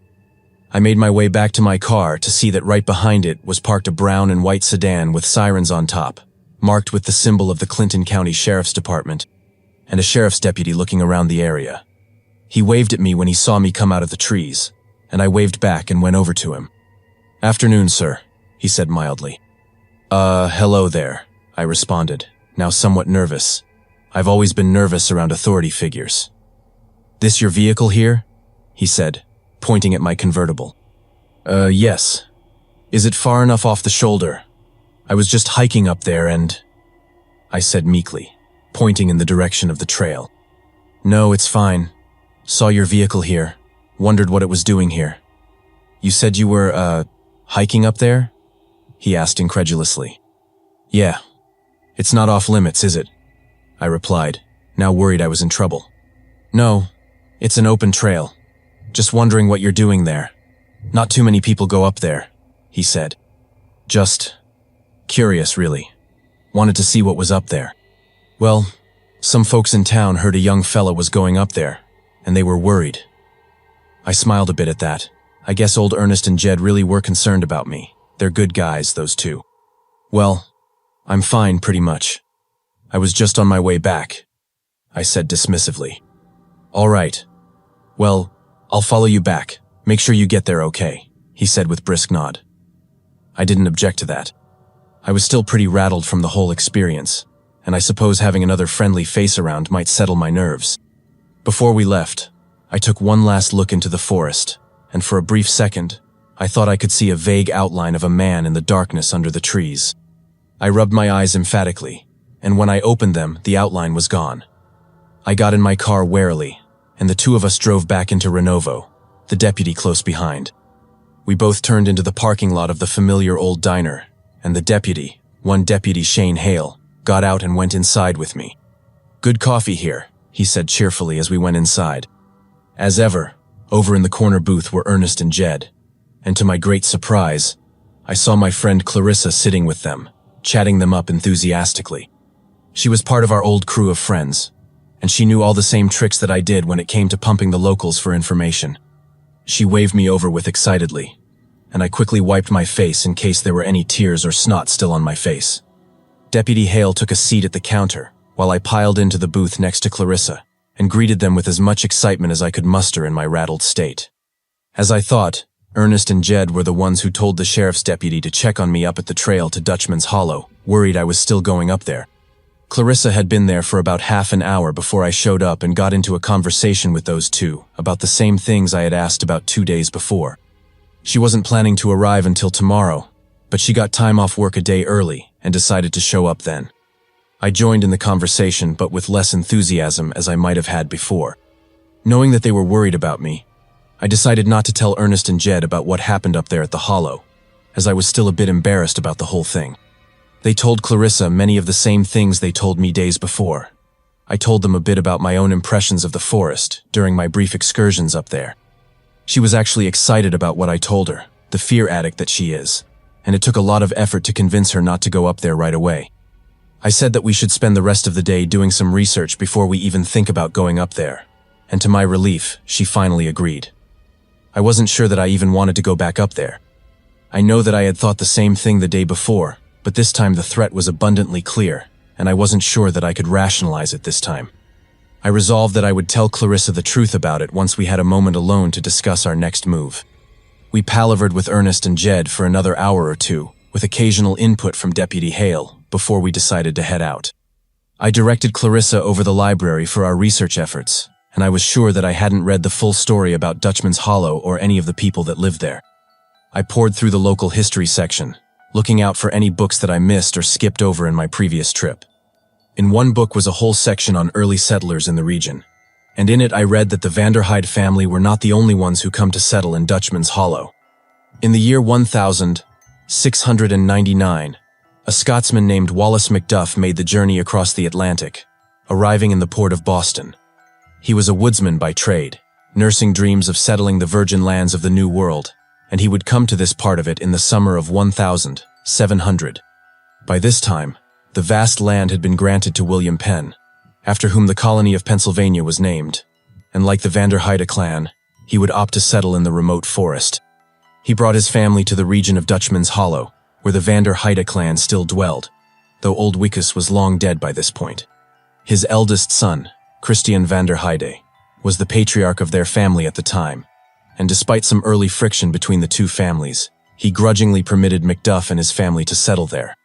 I made my way back to my car to see that right behind it was parked a brown and white sedan with sirens on top, marked with the symbol of the Clinton County Sheriff's Department, and a sheriff's deputy looking around the area. He waved at me when he saw me come out of the trees, and I waved back and went over to him. "Afternoon, sir," he said mildly. Hello there," I responded, now somewhat nervous. I've always been nervous around authority figures. "This your vehicle here?" he said, pointing at my convertible. Yes. Is it far enough off the shoulder? I was just hiking up there and—" I said meekly, pointing in the direction of the trail. "No, it's fine. Saw your vehicle here. Wondered what it was doing here." "You said you were, hiking up there?" he asked incredulously. "Yeah. It's not off limits, is it?" I replied, now worried I was in trouble. "No, it's an open trail. Just wondering what you're doing there. Not too many people go up there," he said. "Just curious, really. Wanted to see what was up there. Well, some folks in town heard a young fella was going up there, and they were worried." I smiled a bit at that. I guess old Ernest and Jed really were concerned about me. They're good guys, those two. "Well, I'm fine, pretty much. I was just on my way back," I said dismissively. "All right. Well, I'll follow you back. Make sure you get there okay," he said with brisk nod. I didn't object to that. I was still pretty rattled from the whole experience, and I suppose having another friendly face around might settle my nerves. Before we left, I took one last look into the forest, and for a brief second, I thought I could see a vague outline of a man in the darkness under the trees. I rubbed my eyes emphatically, and when I opened them, the outline was gone. I got in my car warily, and the two of us drove back into Renovo, the deputy close behind. We both turned into the parking lot of the familiar old diner, and the deputy, one Deputy Shane Hale, got out and went inside with me. "Good coffee here," he said cheerfully as we went inside. As ever, over in the corner booth were Ernest and Jed, and to my great surprise, I saw my friend Clarissa sitting with them, chatting them up enthusiastically. She was part of our old crew of friends, and she knew all the same tricks that I did when it came to pumping the locals for information. She waved me over with excitedly, and I quickly wiped my face in case there were any tears or snot still on my face. Deputy Hale took a seat at the counter, while I piled into the booth next to Clarissa, and greeted them with as much excitement as I could muster in my rattled state. As I thought, Ernest and Jed were the ones who told the sheriff's deputy to check on me up at the trail to Dutchman's Hollow, worried I was still going up there. Clarissa had been there for about half an hour before I showed up and got into a conversation with those two about the same things I had asked about 2 days before. She wasn't planning to arrive until tomorrow, but she got time off work a day early and decided to show up then. I joined in the conversation, but with less enthusiasm as I might have had before. Knowing that they were worried about me, I decided not to tell Ernest and Jed about what happened up there at the Hollow, as I was still a bit embarrassed about the whole thing. They told Clarissa many of the same things they told me days before. I told them a bit about my own impressions of the forest during my brief excursions up there. She was actually excited about what I told her, the fear addict that she is, and it took a lot of effort to convince her not to go up there right away. I said that we should spend the rest of the day doing some research before we even think about going up there, and to my relief, she finally agreed. I wasn't sure that I even wanted to go back up there. I know that I had thought the same thing the day before, but this time the threat was abundantly clear, and I wasn't sure that I could rationalize it this time. I resolved that I would tell Clarissa the truth about it once we had a moment alone to discuss our next move. We palavered with Ernest and Jed for another hour or two, with occasional input from Deputy Hale, before we decided to head out. I directed Clarissa over the library for our research efforts, and I was sure that I hadn't read the full story about Dutchman's Hollow or any of the people that lived there. I pored through the local history section, looking out for any books that I missed or skipped over in my previous trip. In one book was a whole section on early settlers in the region, and in it I read that the Vanderhyde family were not the only ones who come to settle in Dutchman's Hollow. In the year 1699, a Scotsman named Wallace Macduff made the journey across the Atlantic, arriving in the port of Boston. He was a woodsman by trade, nursing dreams of settling the virgin lands of the New World, and he would come to this part of it in the summer of 1700. By this time, the vast land had been granted to William Penn, after whom the colony of Pennsylvania was named, and like the Vanderhyde clan, he would opt to settle in the remote forest. He brought his family to the region of Dutchman's Hollow, where the Vanderhyde clan still dwelled, though old Wickus was long dead by this point. His eldest son, Christian Vanderhyde, was the patriarch of their family at the time, and despite some early friction between the two families, he grudgingly permitted Macduff and his family to settle there.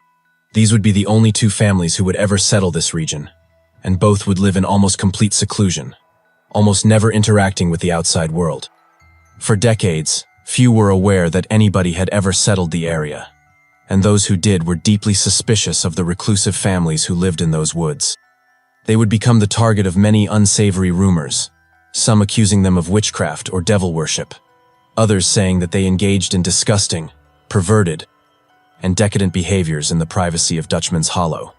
These would be the only two families who would ever settle this region, and both would live in almost complete seclusion. almost never interacting with the outside world. For decades, few were aware that anybody had ever settled the area, and those who did were deeply suspicious of the reclusive families who lived in those woods. They would become the target of many unsavory rumors, some accusing them of witchcraft or devil worship, others saying that they engaged in disgusting, perverted, and decadent behaviors in the privacy of Dutchman's Hollow.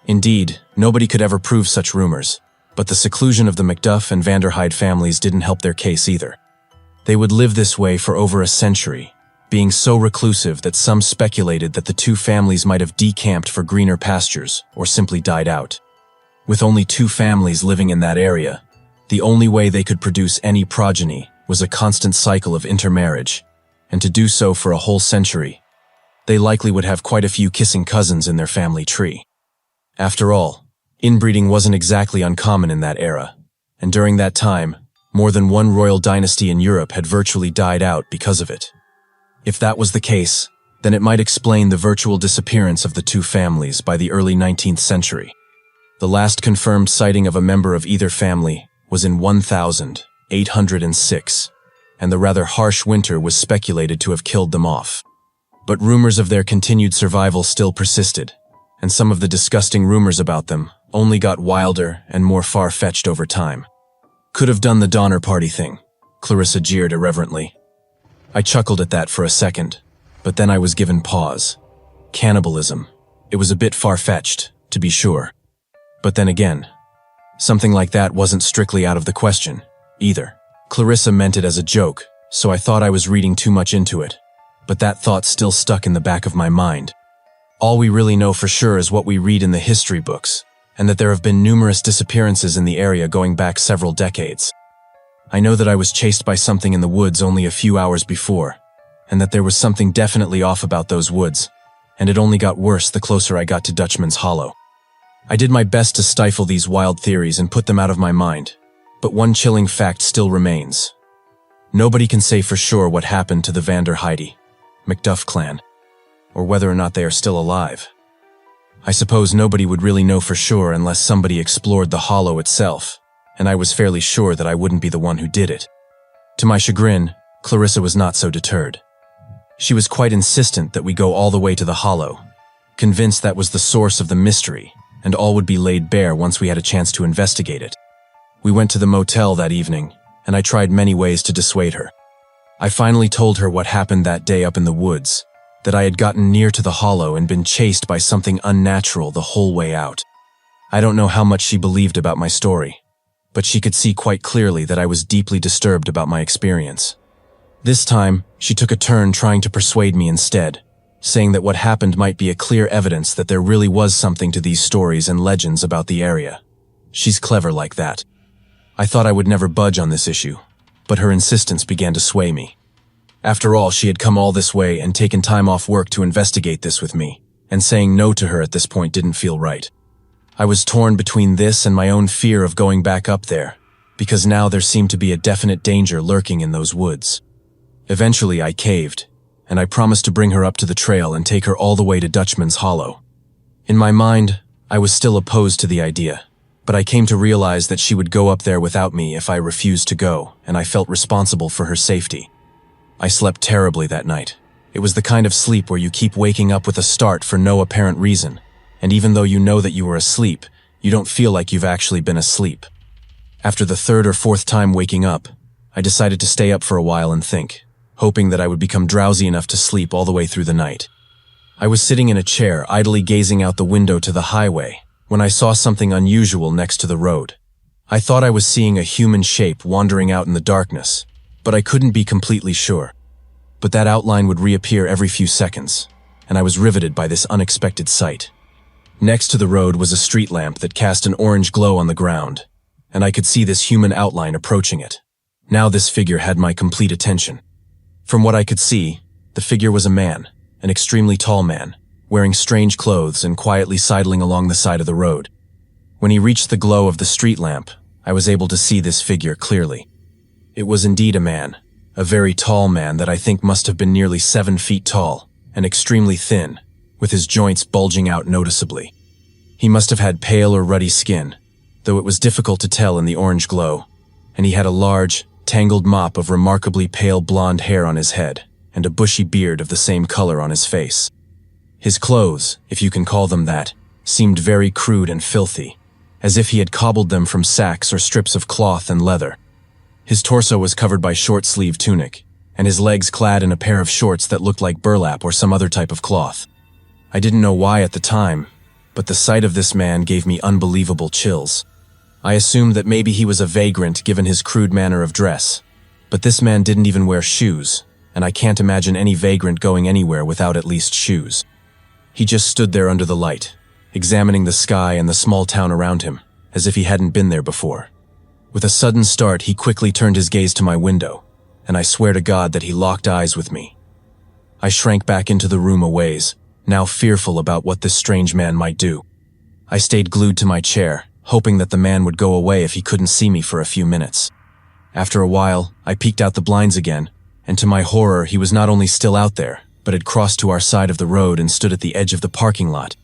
Indeed, nobody could ever prove such rumors, but the seclusion of the Macduff and Vanderhyde families didn't help their case either. They would live this way for over a century, being so reclusive that some speculated that the two families might have decamped for greener pastures or simply died out. With only two families living in that area, the only way they could produce any progeny was a constant cycle of intermarriage, and to do so for a whole century, they likely would have quite a few kissing cousins in their family tree. After all, inbreeding wasn't exactly uncommon in that era, and during that time, more than one royal dynasty in Europe had virtually died out because of it. If that was the case, then it might explain the virtual disappearance of the two families by the early 19th century. The last confirmed sighting of a member of either family was in 1806, and the rather harsh winter was speculated to have killed them off. But rumors of their continued survival still persisted, and some of the disgusting rumors about them only got wilder and more far-fetched over time. Could have done the Donner Party thing, Clarissa jeered irreverently. I chuckled at that for a second, but then I was given pause. Cannibalism. It was a bit far-fetched, to be sure. But then again, something like that wasn't strictly out of the question, either. Clarissa meant it as a joke, so I thought I was reading too much into it, but that thought still stuck in the back of my mind. All we really know for sure is what we read in the history books, and that there have been numerous disappearances in the area going back several decades. I know that I was chased by something in the woods only a few hours before, and that there was something definitely off about those woods, and it only got worse the closer I got to Dutchman's Hollow. I did my best to stifle these wild theories and put them out of my mind, but one chilling fact still remains. Nobody can say for sure what happened to the Vanderhyde, Macduff clan, or whether or not they are still alive. I suppose nobody would really know for sure unless somebody explored the hollow itself, and I was fairly sure that I wouldn't be the one who did it. To my chagrin, Clarissa was not so deterred. She was quite insistent that we go all the way to the hollow, convinced that was the source of the mystery, and all would be laid bare once we had a chance to investigate it. We went to the motel that evening, and I tried many ways to dissuade her. I finally told her what happened that day up in the woods, that I had gotten near to the hollow and been chased by something unnatural the whole way out. I don't know how much she believed about my story, but she could see quite clearly that I was deeply disturbed about my experience. This time, she took a turn trying to persuade me instead, saying that what happened might be a clear evidence that there really was something to these stories and legends about the area. She's clever like that. I thought I would never budge on this issue, but her insistence began to sway me. After all, she had come all this way and taken time off work to investigate this with me, and saying no to her at this point didn't feel right. I was torn between this and my own fear of going back up there, because now there seemed to be a definite danger lurking in those woods. Eventually I caved, and I promised to bring her up to the trail and take her all the way to Dutchman's Hollow. In my mind, I was still opposed to the idea, but I came to realize that she would go up there without me if I refused to go, and I felt responsible for her safety. I slept terribly that night. It was the kind of sleep where you keep waking up with a start for no apparent reason, and even though you know that you were asleep, you don't feel like you've actually been asleep. After the third or fourth time waking up, I decided to stay up for a while and think, hoping that I would become drowsy enough to sleep all the way through the night. I was sitting in a chair, idly gazing out the window to the highway, when I saw something unusual next to the road. I thought I was seeing a human shape wandering out in the darkness, but I couldn't be completely sure. But that outline would reappear every few seconds, and I was riveted by this unexpected sight. Next to the road was a street lamp that cast an orange glow on the ground, and I could see this human outline approaching it. Now this figure had my complete attention. From what I could see, the figure was a man, an extremely tall man, wearing strange clothes and quietly sidling along the side of the road. When he reached the glow of the street lamp, I was able to see this figure clearly. It was indeed a man, a very tall man that I think must have been nearly 7 feet tall and extremely thin, with his joints bulging out noticeably. He must have had pale or ruddy skin, though it was difficult to tell in the orange glow, and he had a large, tangled mop of remarkably pale blonde hair on his head, and a bushy beard of the same color on his face. His clothes, if you can call them that, seemed very crude and filthy, as if he had cobbled them from sacks or strips of cloth and leather. His torso was covered by short-sleeved tunic, and his legs clad in a pair of shorts that looked like burlap or some other type of cloth. I didn't know why at the time, but the sight of this man gave me unbelievable chills. I assumed that maybe he was a vagrant given his crude manner of dress, but this man didn't even wear shoes, and I can't imagine any vagrant going anywhere without at least shoes. He just stood there under the light, examining the sky and the small town around him, as if he hadn't been there before. With a sudden start, he quickly turned his gaze to my window, and I swear to God that he locked eyes with me. I shrank back into the room a ways, now fearful about what this strange man might do. I stayed glued to my chair, hoping that the man would go away if he couldn't see me for a few minutes. After a while, I peeked out the blinds again, and to my horror, he was not only still out there, but had crossed to our side of the road and stood at the edge of the parking lot,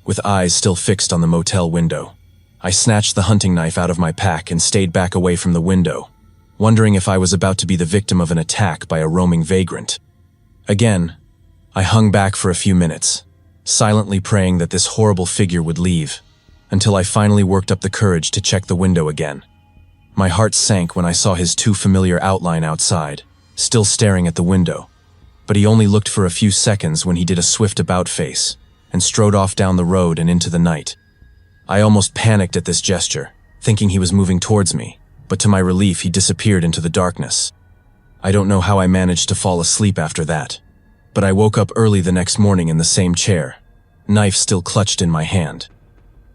with eyes still fixed on the motel window. I snatched the hunting knife out of my pack and stayed back away from the window, wondering if I was about to be the victim of an attack by a roaming vagrant. Again, I hung back for a few minutes, silently praying that this horrible figure would leave, until I finally worked up the courage to check the window again. My heart sank when I saw his too familiar outline outside, still staring at the window, but he only looked for a few seconds when he did a swift about-face and strode off down the road and into the night. I almost panicked at this gesture, thinking he was moving towards me, but to my relief he disappeared into the darkness. I don't know how I managed to fall asleep after that, but I woke up early the next morning in the same chair, knife still clutched in my hand.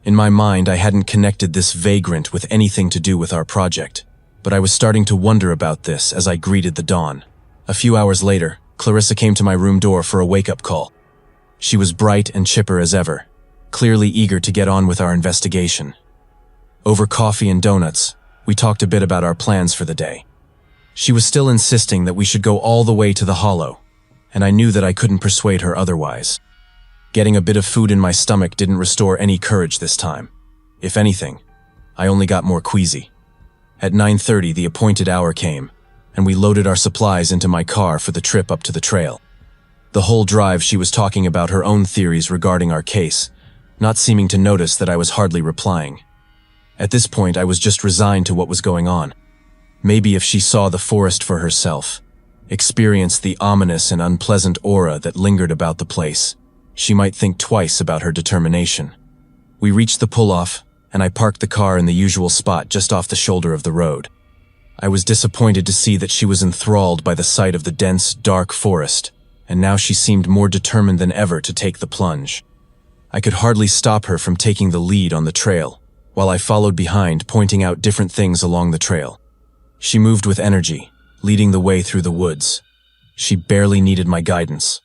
In my mind, I hadn't connected this vagrant with anything to do with our project, but I was starting to wonder about this as I greeted the dawn. A few hours later, Clarissa came to my room door for a wake-up call. She was bright and chipper as ever, clearly eager to get on with our investigation. Over coffee and donuts, we talked a bit about our plans for the day. She was still insisting that we should go all the way to the hollow, and I knew that I couldn't persuade her otherwise. Getting a bit of food in my stomach didn't restore any courage this time. If anything, I only got more queasy. At 9:30, the appointed hour came, and we loaded our supplies into my car for the trip up to the trail. The whole drive she was talking about her own theories regarding our case, not seeming to notice that I was hardly replying. At this point, I was just resigned to what was going on. Maybe if she saw the forest for herself, experienced the ominous and unpleasant aura that lingered about the place, she might think twice about her determination. We reached the pull-off, and I parked the car in the usual spot just off the shoulder of the road. I was disappointed to see that she was enthralled by the sight of the dense, dark forest, and now she seemed more determined than ever to take the plunge. I could hardly stop her from taking the lead on the trail, while I followed behind, pointing out different things along the trail. She moved with energy, leading the way through the woods. She barely needed my guidance.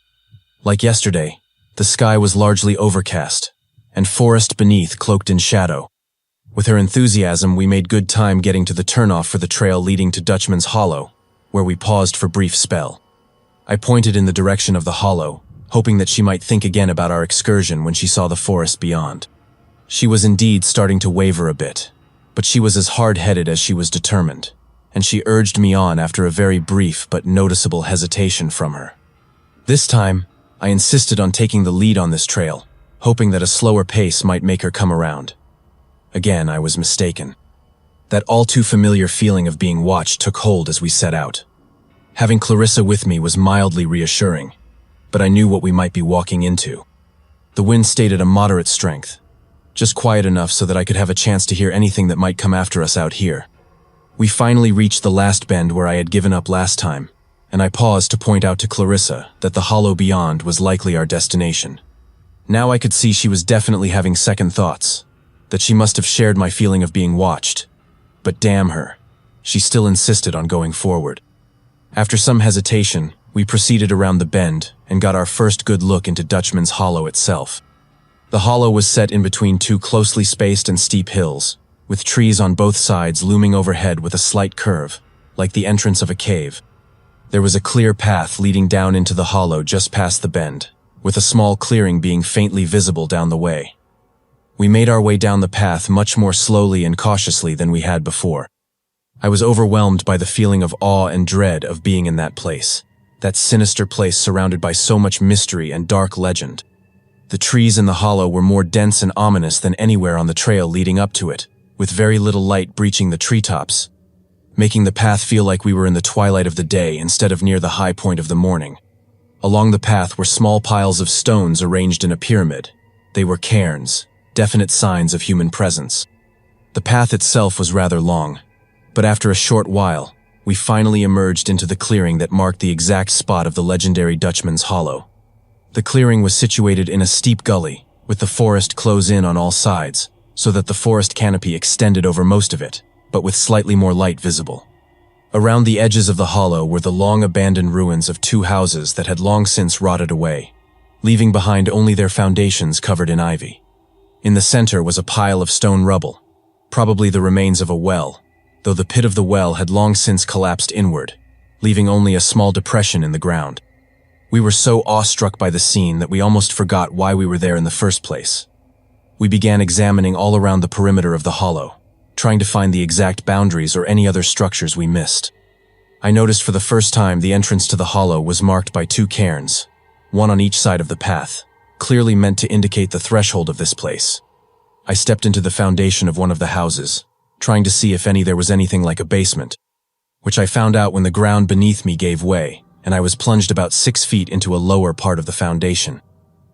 Like yesterday, the sky was largely overcast, and forest beneath cloaked in shadow. With her enthusiasm, we made good time getting to the turnoff for the trail leading to Dutchman's Hollow, where we paused for a brief spell. I pointed in the direction of the hollow, hoping that she might think again about our excursion when she saw the forest beyond. She was indeed starting to waver a bit, but she was as hard-headed as she was determined, and she urged me on after a very brief but noticeable hesitation from her. This time, I insisted on taking the lead on this trail, hoping that a slower pace might make her come around. Again, I was mistaken. That all-too-familiar feeling of being watched took hold as we set out. Having Clarissa with me was mildly reassuring, but I knew what we might be walking into. The wind stayed at a moderate strength, just quiet enough so that I could have a chance to hear anything that might come after us out here. We finally reached the last bend where I had given up last time, and I paused to point out to Clarissa that the hollow beyond was likely our destination. Now I could see she was definitely having second thoughts, that she must have shared my feeling of being watched. But damn her, she still insisted on going forward. After some hesitation, we proceeded around the bend and got our first good look into Dutchman's Hollow itself. The hollow was set in between two closely spaced and steep hills, with trees on both sides looming overhead with a slight curve, like the entrance of a cave. There was a clear path leading down into the hollow just past the bend, with a small clearing being faintly visible down the way. We made our way down the path much more slowly and cautiously than we had before. I was overwhelmed by the feeling of awe and dread of being in that place, that sinister place surrounded by so much mystery and dark legend. The trees in the hollow were more dense and ominous than anywhere on the trail leading up to it, with very little light breaching the treetops, making the path feel like we were in the twilight of the day instead of near the high point of the morning. Along the path were small piles of stones arranged in a pyramid. They were cairns, definite signs of human presence. The path itself was rather long, but after a short while, we finally emerged into the clearing that marked the exact spot of the legendary Dutchman's Hollow. The clearing was situated in a steep gully, with the forest close in on all sides, so that the forest canopy extended over most of it, but with slightly more light visible. Around the edges of the hollow were the long abandoned ruins of 2 houses that had long since rotted away, leaving behind only their foundations covered in ivy. In the center was a pile of stone rubble, probably the remains of a well, though the pit of the well had long since collapsed inward, leaving only a small depression in the ground. We were so awestruck by the scene that we almost forgot why we were there in the first place. We began examining all around the perimeter of the hollow, trying to find the exact boundaries or any other structures we missed. I noticed for the first time the entrance to the hollow was marked by 2 cairns, one on each side of the path, clearly meant to indicate the threshold of this place. I stepped into the foundation of one of the houses, trying to see if there was anything like a basement, which I found out when the ground beneath me gave way, and I was plunged about 6 feet into a lower part of the foundation.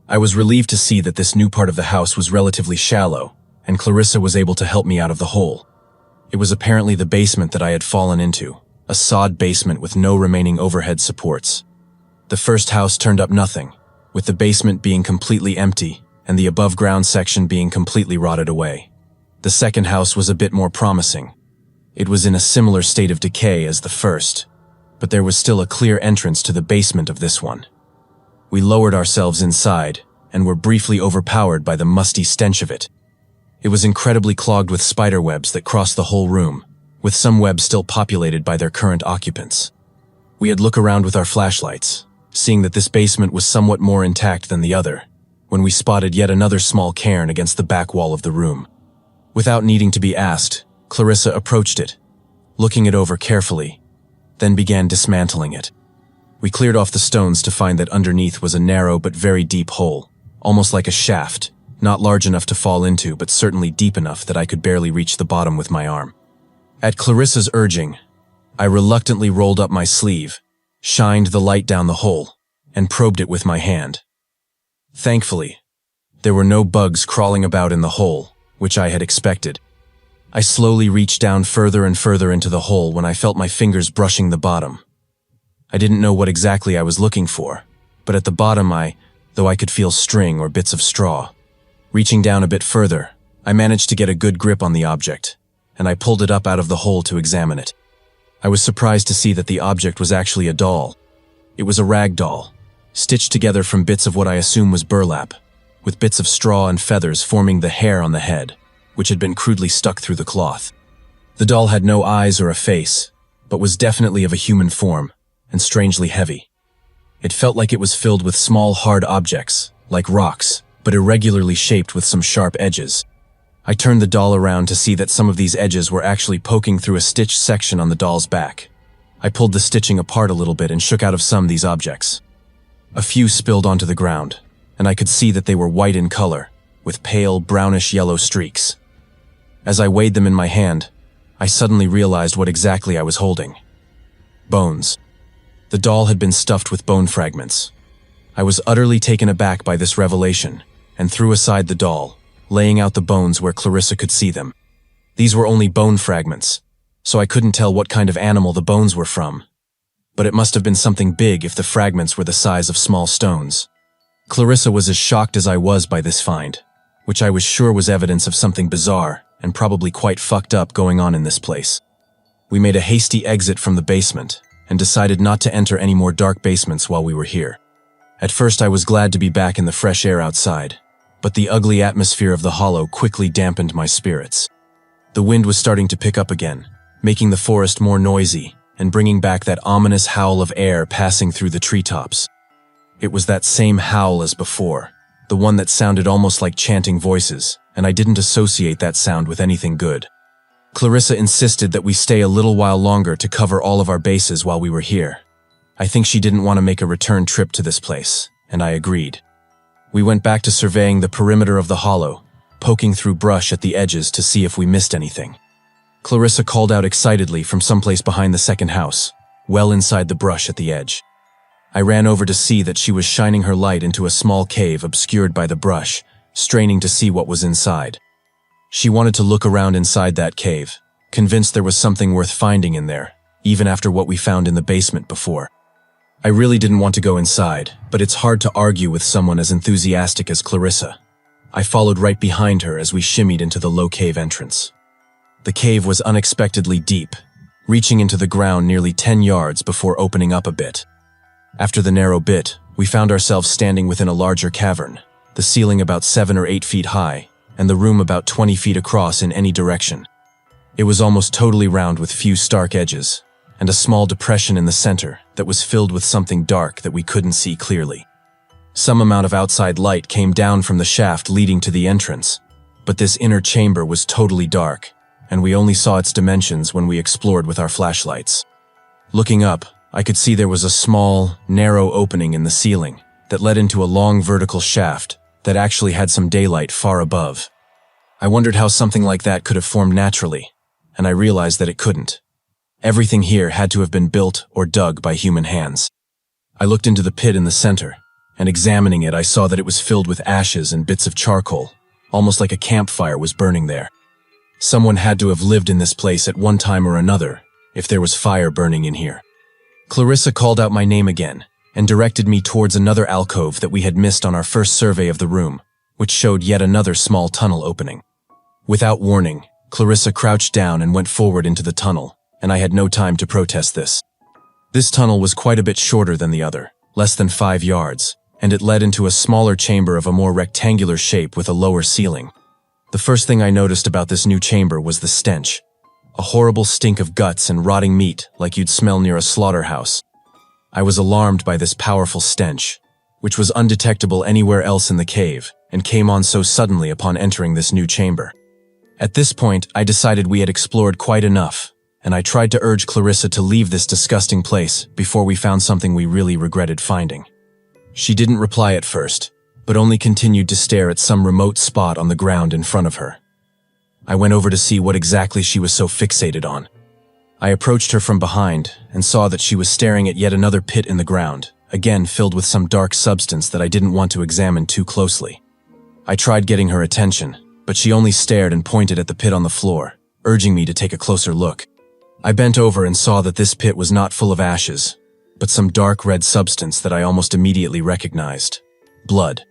I was relieved to see that this new part of the house was relatively shallow, and Clarissa was able to help me out of the hole. It was apparently the basement that I had fallen into, a sod basement with no remaining overhead supports. The first house turned up nothing, with the basement being completely empty and the above-ground section being completely rotted away. The second house was a bit more promising. It was in a similar state of decay as the first, but there was still a clear entrance to the basement of this one. We lowered ourselves inside and were briefly overpowered by the musty stench of it. It was incredibly clogged with spider webs that crossed the whole room, with some webs still populated by their current occupants. We had looked around with our flashlights, seeing that this basement was somewhat more intact than the other, when we spotted yet another small cairn against the back wall of the room. Without needing to be asked, Clarissa approached it, looking it over carefully, then began dismantling it. We cleared off the stones to find that underneath was a narrow but very deep hole, almost like a shaft, not large enough to fall into but certainly deep enough that I could barely reach the bottom with my arm. At Clarissa's urging, I reluctantly rolled up my sleeve, shined the light down the hole, and probed it with my hand. Thankfully, there were no bugs crawling about in the hole, which I had expected. I slowly reached down further and further into the hole when I felt my fingers brushing the bottom. I didn't know what exactly I was looking for, but at the bottom though I could feel string or bits of straw. Reaching down a bit further, I managed to get a good grip on the object, and I pulled it up out of the hole to examine it. I was surprised to see that the object was actually a doll. It was a rag doll, stitched together from bits of what I assume was burlap, with bits of straw and feathers forming the hair on the head, which had been crudely stuck through the cloth. The doll had no eyes or a face, but was definitely of a human form, and strangely heavy. It felt like it was filled with small hard objects, like rocks, but irregularly shaped with some sharp edges. I turned the doll around to see that some of these edges were actually poking through a stitched section on the doll's back. I pulled the stitching apart a little bit and shook out of some these objects. A few spilled onto the ground, and I could see that they were white in color, with pale brownish-yellow streaks. As I weighed them in my hand, I suddenly realized what exactly I was holding. Bones. The doll had been stuffed with bone fragments. I was utterly taken aback by this revelation, and threw aside the doll, laying out the bones where Clarissa could see them. These were only bone fragments, so I couldn't tell what kind of animal the bones were from. But it must have been something big if the fragments were the size of small stones. Clarissa was as shocked as I was by this find, which I was sure was evidence of something bizarre and probably quite fucked up going on in this place. We made a hasty exit from the basement and decided not to enter any more dark basements while we were here. At first I was glad to be back in the fresh air outside, but the ugly atmosphere of the hollow quickly dampened my spirits. The wind was starting to pick up again, making the forest more noisy and bringing back that ominous howl of air passing through the treetops. It was that same howl as before, the one that sounded almost like chanting voices, and I didn't associate that sound with anything good. Clarissa insisted that we stay a little while longer to cover all of our bases while we were here. I think she didn't want to make a return trip to this place, and I agreed. We went back to surveying the perimeter of the hollow, poking through brush at the edges to see if we missed anything. Clarissa called out excitedly from someplace behind the second house, well inside the brush at the edge. I ran over to see that she was shining her light into a small cave obscured by the brush, straining to see what was inside. She wanted to look around inside that cave, convinced there was something worth finding in there, even after what we found in the basement before. I really didn't want to go inside, but it's hard to argue with someone as enthusiastic as Clarissa. I followed right behind her as we shimmied into the low cave entrance. The cave was unexpectedly deep, reaching into the ground nearly 10 yards before opening up a bit. After the narrow bit, we found ourselves standing within a larger cavern, the ceiling about 7 or 8 feet high, and the room about 20 feet across in any direction. It was almost totally round with few stark edges, and a small depression in the center that was filled with something dark that we couldn't see clearly. Some amount of outside light came down from the shaft leading to the entrance, but this inner chamber was totally dark, and we only saw its dimensions when we explored with our flashlights. Looking up, I could see there was a small, narrow opening in the ceiling that led into a long vertical shaft that actually had some daylight far above. I wondered how something like that could have formed naturally, and I realized that it couldn't. Everything here had to have been built or dug by human hands. I looked into the pit in the center, and examining it I saw that it was filled with ashes and bits of charcoal, almost like a campfire was burning there. Someone had to have lived in this place at one time or another, if there was fire burning in here. Clarissa called out my name again, and directed me towards another alcove that we had missed on our first survey of the room, which showed yet another small tunnel opening. Without warning, Clarissa crouched down and went forward into the tunnel, and I had no time to protest this. This tunnel was quite a bit shorter than the other, less than 5 yards, and it led into a smaller chamber of a more rectangular shape with a lower ceiling. The first thing I noticed about this new chamber was the stench. A horrible stink of guts and rotting meat like you'd smell near a slaughterhouse. I was alarmed by this powerful stench, which was undetectable anywhere else in the cave and came on so suddenly upon entering this new chamber. At this point, I decided we had explored quite enough, and I tried to urge Clarissa to leave this disgusting place before we found something we really regretted finding. She didn't reply at first, but only continued to stare at some remote spot on the ground in front of her. I went over to see what exactly she was so fixated on. I approached her from behind and saw that she was staring at yet another pit in the ground, again filled with some dark substance that I didn't want to examine too closely. I tried getting her attention, but she only stared and pointed at the pit on the floor, urging me to take a closer look. I bent over and saw that this pit was not full of ashes, but some dark red substance that I almost immediately recognized. Blood.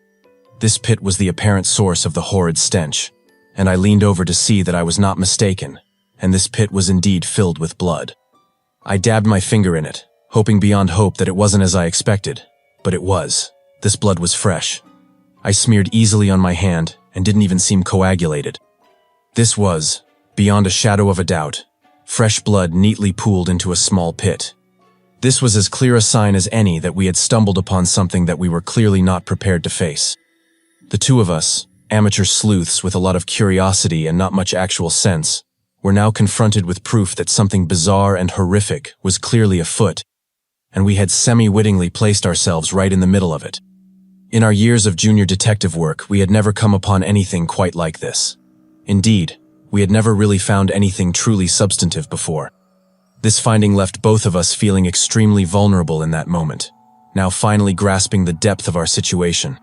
This pit was the apparent source of the horrid stench, and I leaned over to see that I was not mistaken, and this pit was indeed filled with blood. I dabbed my finger in it, hoping beyond hope that it wasn't as I expected, but it was. This blood was fresh. I smeared easily on my hand and didn't even seem coagulated. This was, beyond a shadow of a doubt, fresh blood neatly pooled into a small pit. This was as clear a sign as any that we had stumbled upon something that we were clearly not prepared to face. The two of us, amateur sleuths with a lot of curiosity and not much actual sense, were now confronted with proof that something bizarre and horrific was clearly afoot, and we had semi-wittingly placed ourselves right in the middle of it. In our years of junior detective work, we had never come upon anything quite like this. Indeed, we had never really found anything truly substantive before. This finding left both of us feeling extremely vulnerable in that moment, now finally grasping the depth of our situation.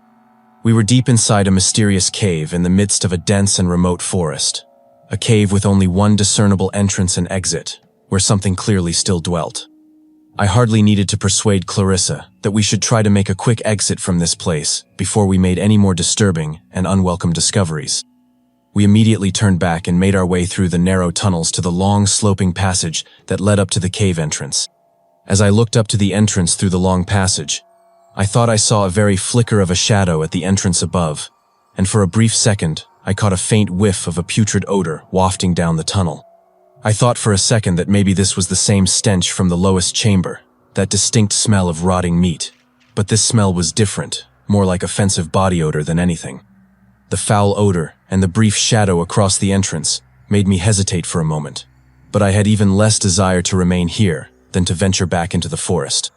We were deep inside a mysterious cave in the midst of a dense and remote forest. A cave with only one discernible entrance and exit, where something clearly still dwelt. I hardly needed to persuade Clarissa that we should try to make a quick exit from this place before we made any more disturbing and unwelcome discoveries. We immediately turned back and made our way through the narrow tunnels to the long sloping passage that led up to the cave entrance. As I looked up to the entrance through the long passage, I thought I saw a very flicker of a shadow at the entrance above, and for a brief second, I caught a faint whiff of a putrid odor wafting down the tunnel. I thought for a second that maybe this was the same stench from the lowest chamber, that distinct smell of rotting meat. But this smell was different, more like offensive body odor than anything. The foul odor and the brief shadow across the entrance made me hesitate for a moment, but I had even less desire to remain here than to venture back into the forest.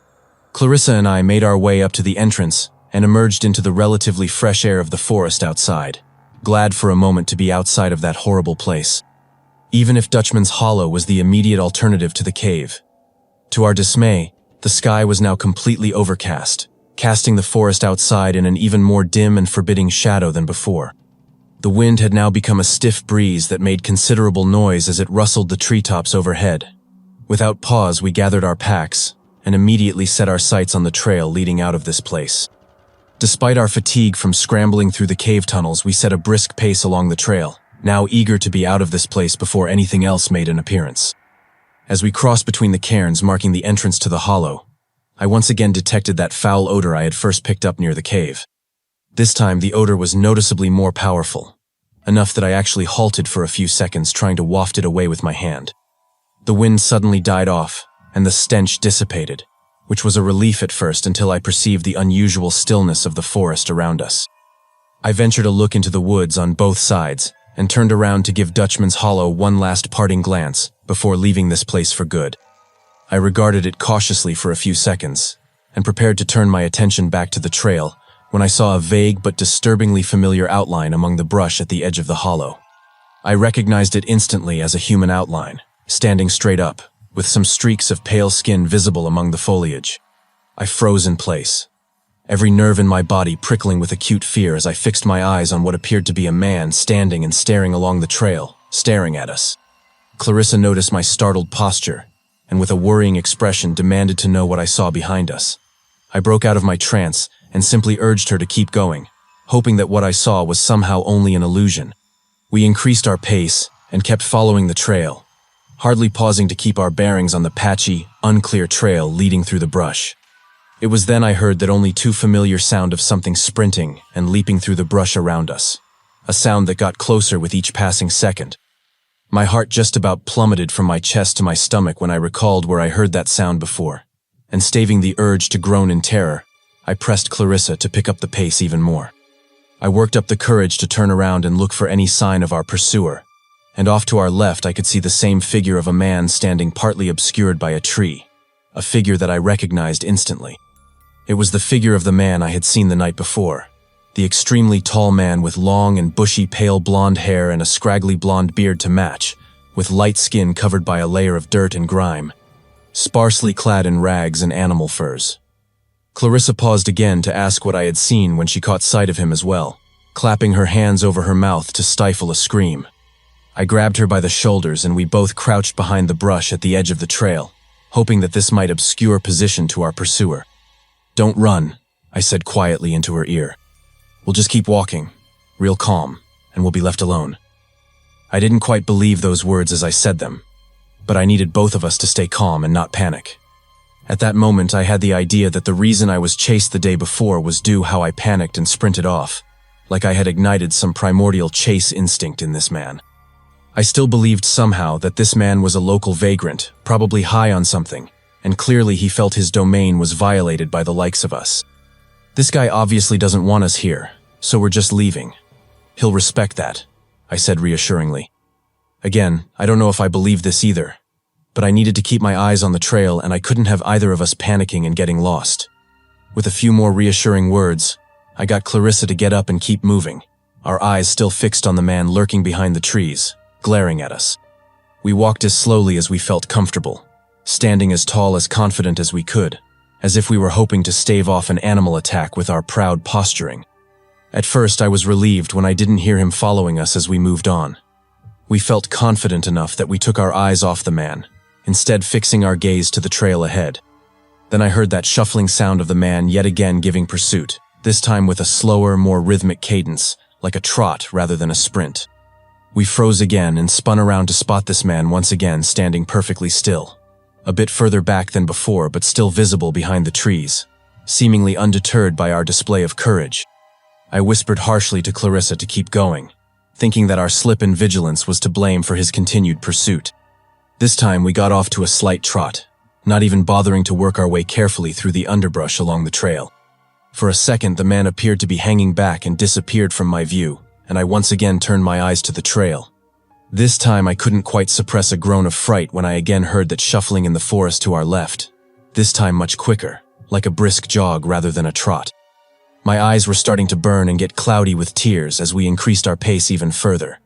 Clarissa and I made our way up to the entrance and emerged into the relatively fresh air of the forest outside, glad for a moment to be outside of that horrible place. Even if Dutchman's Hollow was the immediate alternative to the cave. To our dismay, the sky was now completely overcast, casting the forest outside in an even more dim and forbidding shadow than before. The wind had now become a stiff breeze that made considerable noise as it rustled the treetops overhead. Without pause, we gathered our packs and immediately set our sights on the trail leading out of this place. Despite our fatigue from scrambling through the cave tunnels, we set a brisk pace along the trail, now eager to be out of this place before anything else made an appearance. As we crossed between the cairns marking the entrance to the hollow, I once again detected that foul odor I had first picked up near the cave. This time the odor was noticeably more powerful, enough that I actually halted for a few seconds trying to waft it away with my hand. The wind suddenly died off, and the stench dissipated, which was a relief at first until I perceived the unusual stillness of the forest around us. I ventured a look into the woods on both sides and turned around to give Dutchman's Hollow one last parting glance before leaving this place for good. I regarded it cautiously for a few seconds and prepared to turn my attention back to the trail when I saw a vague but disturbingly familiar outline among the brush at the edge of the hollow. I recognized it instantly as a human outline, standing straight up, with some streaks of pale skin visible among the foliage. I froze in place, every nerve in my body prickling with acute fear as I fixed my eyes on what appeared to be a man standing and staring along the trail, staring at us. Clarissa noticed my startled posture, and with a worrying expression demanded to know what I saw behind us. I broke out of my trance and simply urged her to keep going, hoping that what I saw was somehow only an illusion. We increased our pace and kept following the trail, hardly pausing to keep our bearings on the patchy, unclear trail leading through the brush. It was then I heard that only too familiar sound of something sprinting and leaping through the brush around us, a sound that got closer with each passing second. My heart just about plummeted from my chest to my stomach when I recalled where I heard that sound before, and staving the urge to groan in terror, I pressed Clarissa to pick up the pace even more. I worked up the courage to turn around and look for any sign of our pursuer, and off to our left I could see the same figure of a man standing partly obscured by a tree, a figure that I recognized instantly. It was the figure of the man I had seen the night before, the extremely tall man with long and bushy pale blonde hair and a scraggly blonde beard to match, with light skin covered by a layer of dirt and grime, sparsely clad in rags and animal furs. Clarissa paused again to ask what I had seen when she caught sight of him as well, clapping her hands over her mouth to stifle a scream. I grabbed her by the shoulders and we both crouched behind the brush at the edge of the trail, hoping that this might obscure position to our pursuer. "Don't run," I said quietly into her ear. "We'll just keep walking, real calm, and we'll be left alone." I didn't quite believe those words as I said them, but I needed both of us to stay calm and not panic. At that moment, I had the idea that the reason I was chased the day before was due how I panicked and sprinted off, like I had ignited some primordial chase instinct in this man. I still believed somehow that this man was a local vagrant, probably high on something, and clearly he felt his domain was violated by the likes of us. This guy obviously doesn't want us here, so we're just leaving. He'll respect that, I said reassuringly. Again, I don't know if I believe this either, but I needed to keep my eyes on the trail and I couldn't have either of us panicking and getting lost. With a few more reassuring words, I got Clarissa to get up and keep moving, our eyes still fixed on the man lurking behind the trees, glaring at us. We walked as slowly as we felt comfortable, standing as tall as confident as we could, as if we were hoping to stave off an animal attack with our proud posturing. At first I was relieved when I didn't hear him following us as we moved on. We felt confident enough that we took our eyes off the man, instead fixing our gaze to the trail ahead. Then I heard that shuffling sound of the man yet again giving pursuit, this time with a slower, more rhythmic cadence, like a trot rather than a sprint. We froze again and spun around to spot this man once again standing perfectly still, a bit further back than before but still visible behind the trees, seemingly undeterred by our display of courage. I whispered harshly to Clarissa to keep going, thinking that our slip in vigilance was to blame for his continued pursuit. This time we got off to a slight trot, not even bothering to work our way carefully through the underbrush along the trail. For a second the man appeared to be hanging back and disappeared from my view, and I once again turned my eyes to the trail. This time I couldn't quite suppress a groan of fright when I again heard that shuffling in the forest to our left, this time much quicker, like a brisk jog rather than a trot. My eyes were starting to burn and get cloudy with tears as we increased our pace even further,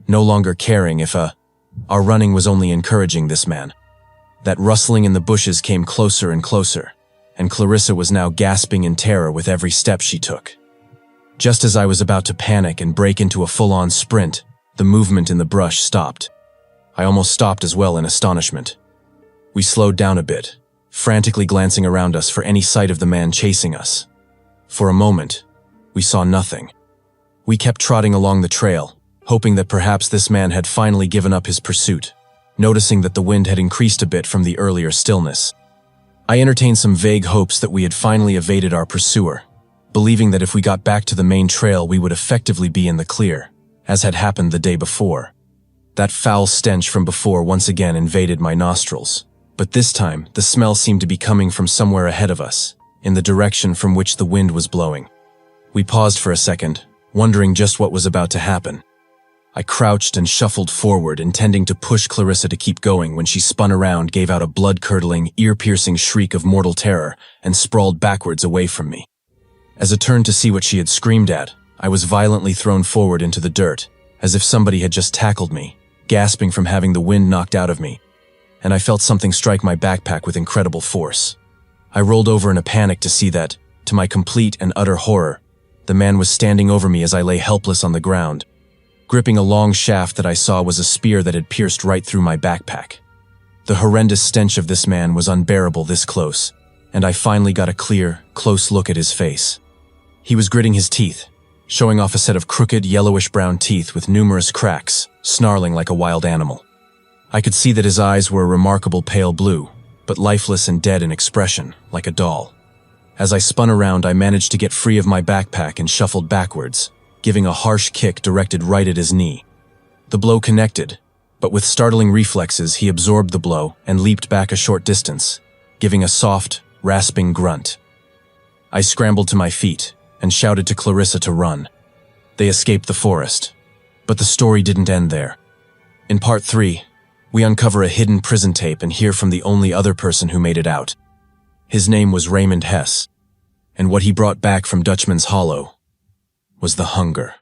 no longer caring if our running was only encouraging this man. That rustling in the bushes came closer and closer, and Clarissa was now gasping in terror with every step she took. Just as I was about to panic and break into a full-on sprint, the movement in the brush stopped. I almost stopped as well in astonishment. We slowed down a bit, frantically glancing around us for any sight of the man chasing us. For a moment, we saw nothing. We kept trotting along the trail, hoping that perhaps this man had finally given up his pursuit, noticing that the wind had increased a bit from the earlier stillness. I entertained some vague hopes that we had finally evaded our pursuer, believing that if we got back to the main trail we would effectively be in the clear, as had happened the day before. That foul stench from before once again invaded my nostrils, but this time the smell seemed to be coming from somewhere ahead of us, in the direction from which the wind was blowing. We paused for a second, wondering just what was about to happen. I crouched and shuffled forward, intending to push Clarissa to keep going when she spun around, gave out a blood-curdling, ear-piercing shriek of mortal terror, and sprawled backwards away from me. As I turned to see what she had screamed at, I was violently thrown forward into the dirt, as if somebody had just tackled me, gasping from having the wind knocked out of me, and I felt something strike my backpack with incredible force. I rolled over in a panic to see that, to my complete and utter horror, the man was standing over me as I lay helpless on the ground. Gripping a long shaft that I saw was a spear that had pierced right through my backpack. The horrendous stench of this man was unbearable this close, and I finally got a clear, close look at his face. He was gritting his teeth, showing off a set of crooked, yellowish-brown teeth with numerous cracks, snarling like a wild animal. I could see that his eyes were a remarkable pale blue, but lifeless and dead in expression, like a doll. As I spun around, I managed to get free of my backpack and shuffled backwards, giving a harsh kick directed right at his knee. The blow connected, but with startling reflexes he absorbed the blow and leaped back a short distance, giving a soft, rasping grunt. I scrambled to my feet and shouted to Clarissa to run. They escaped the forest, but the story didn't end there. In part 3, we uncover a hidden prison tape and hear from the only other person who made it out. His name was Raymond Hess, and what he brought back from Dutchman's Hollow was the hunger.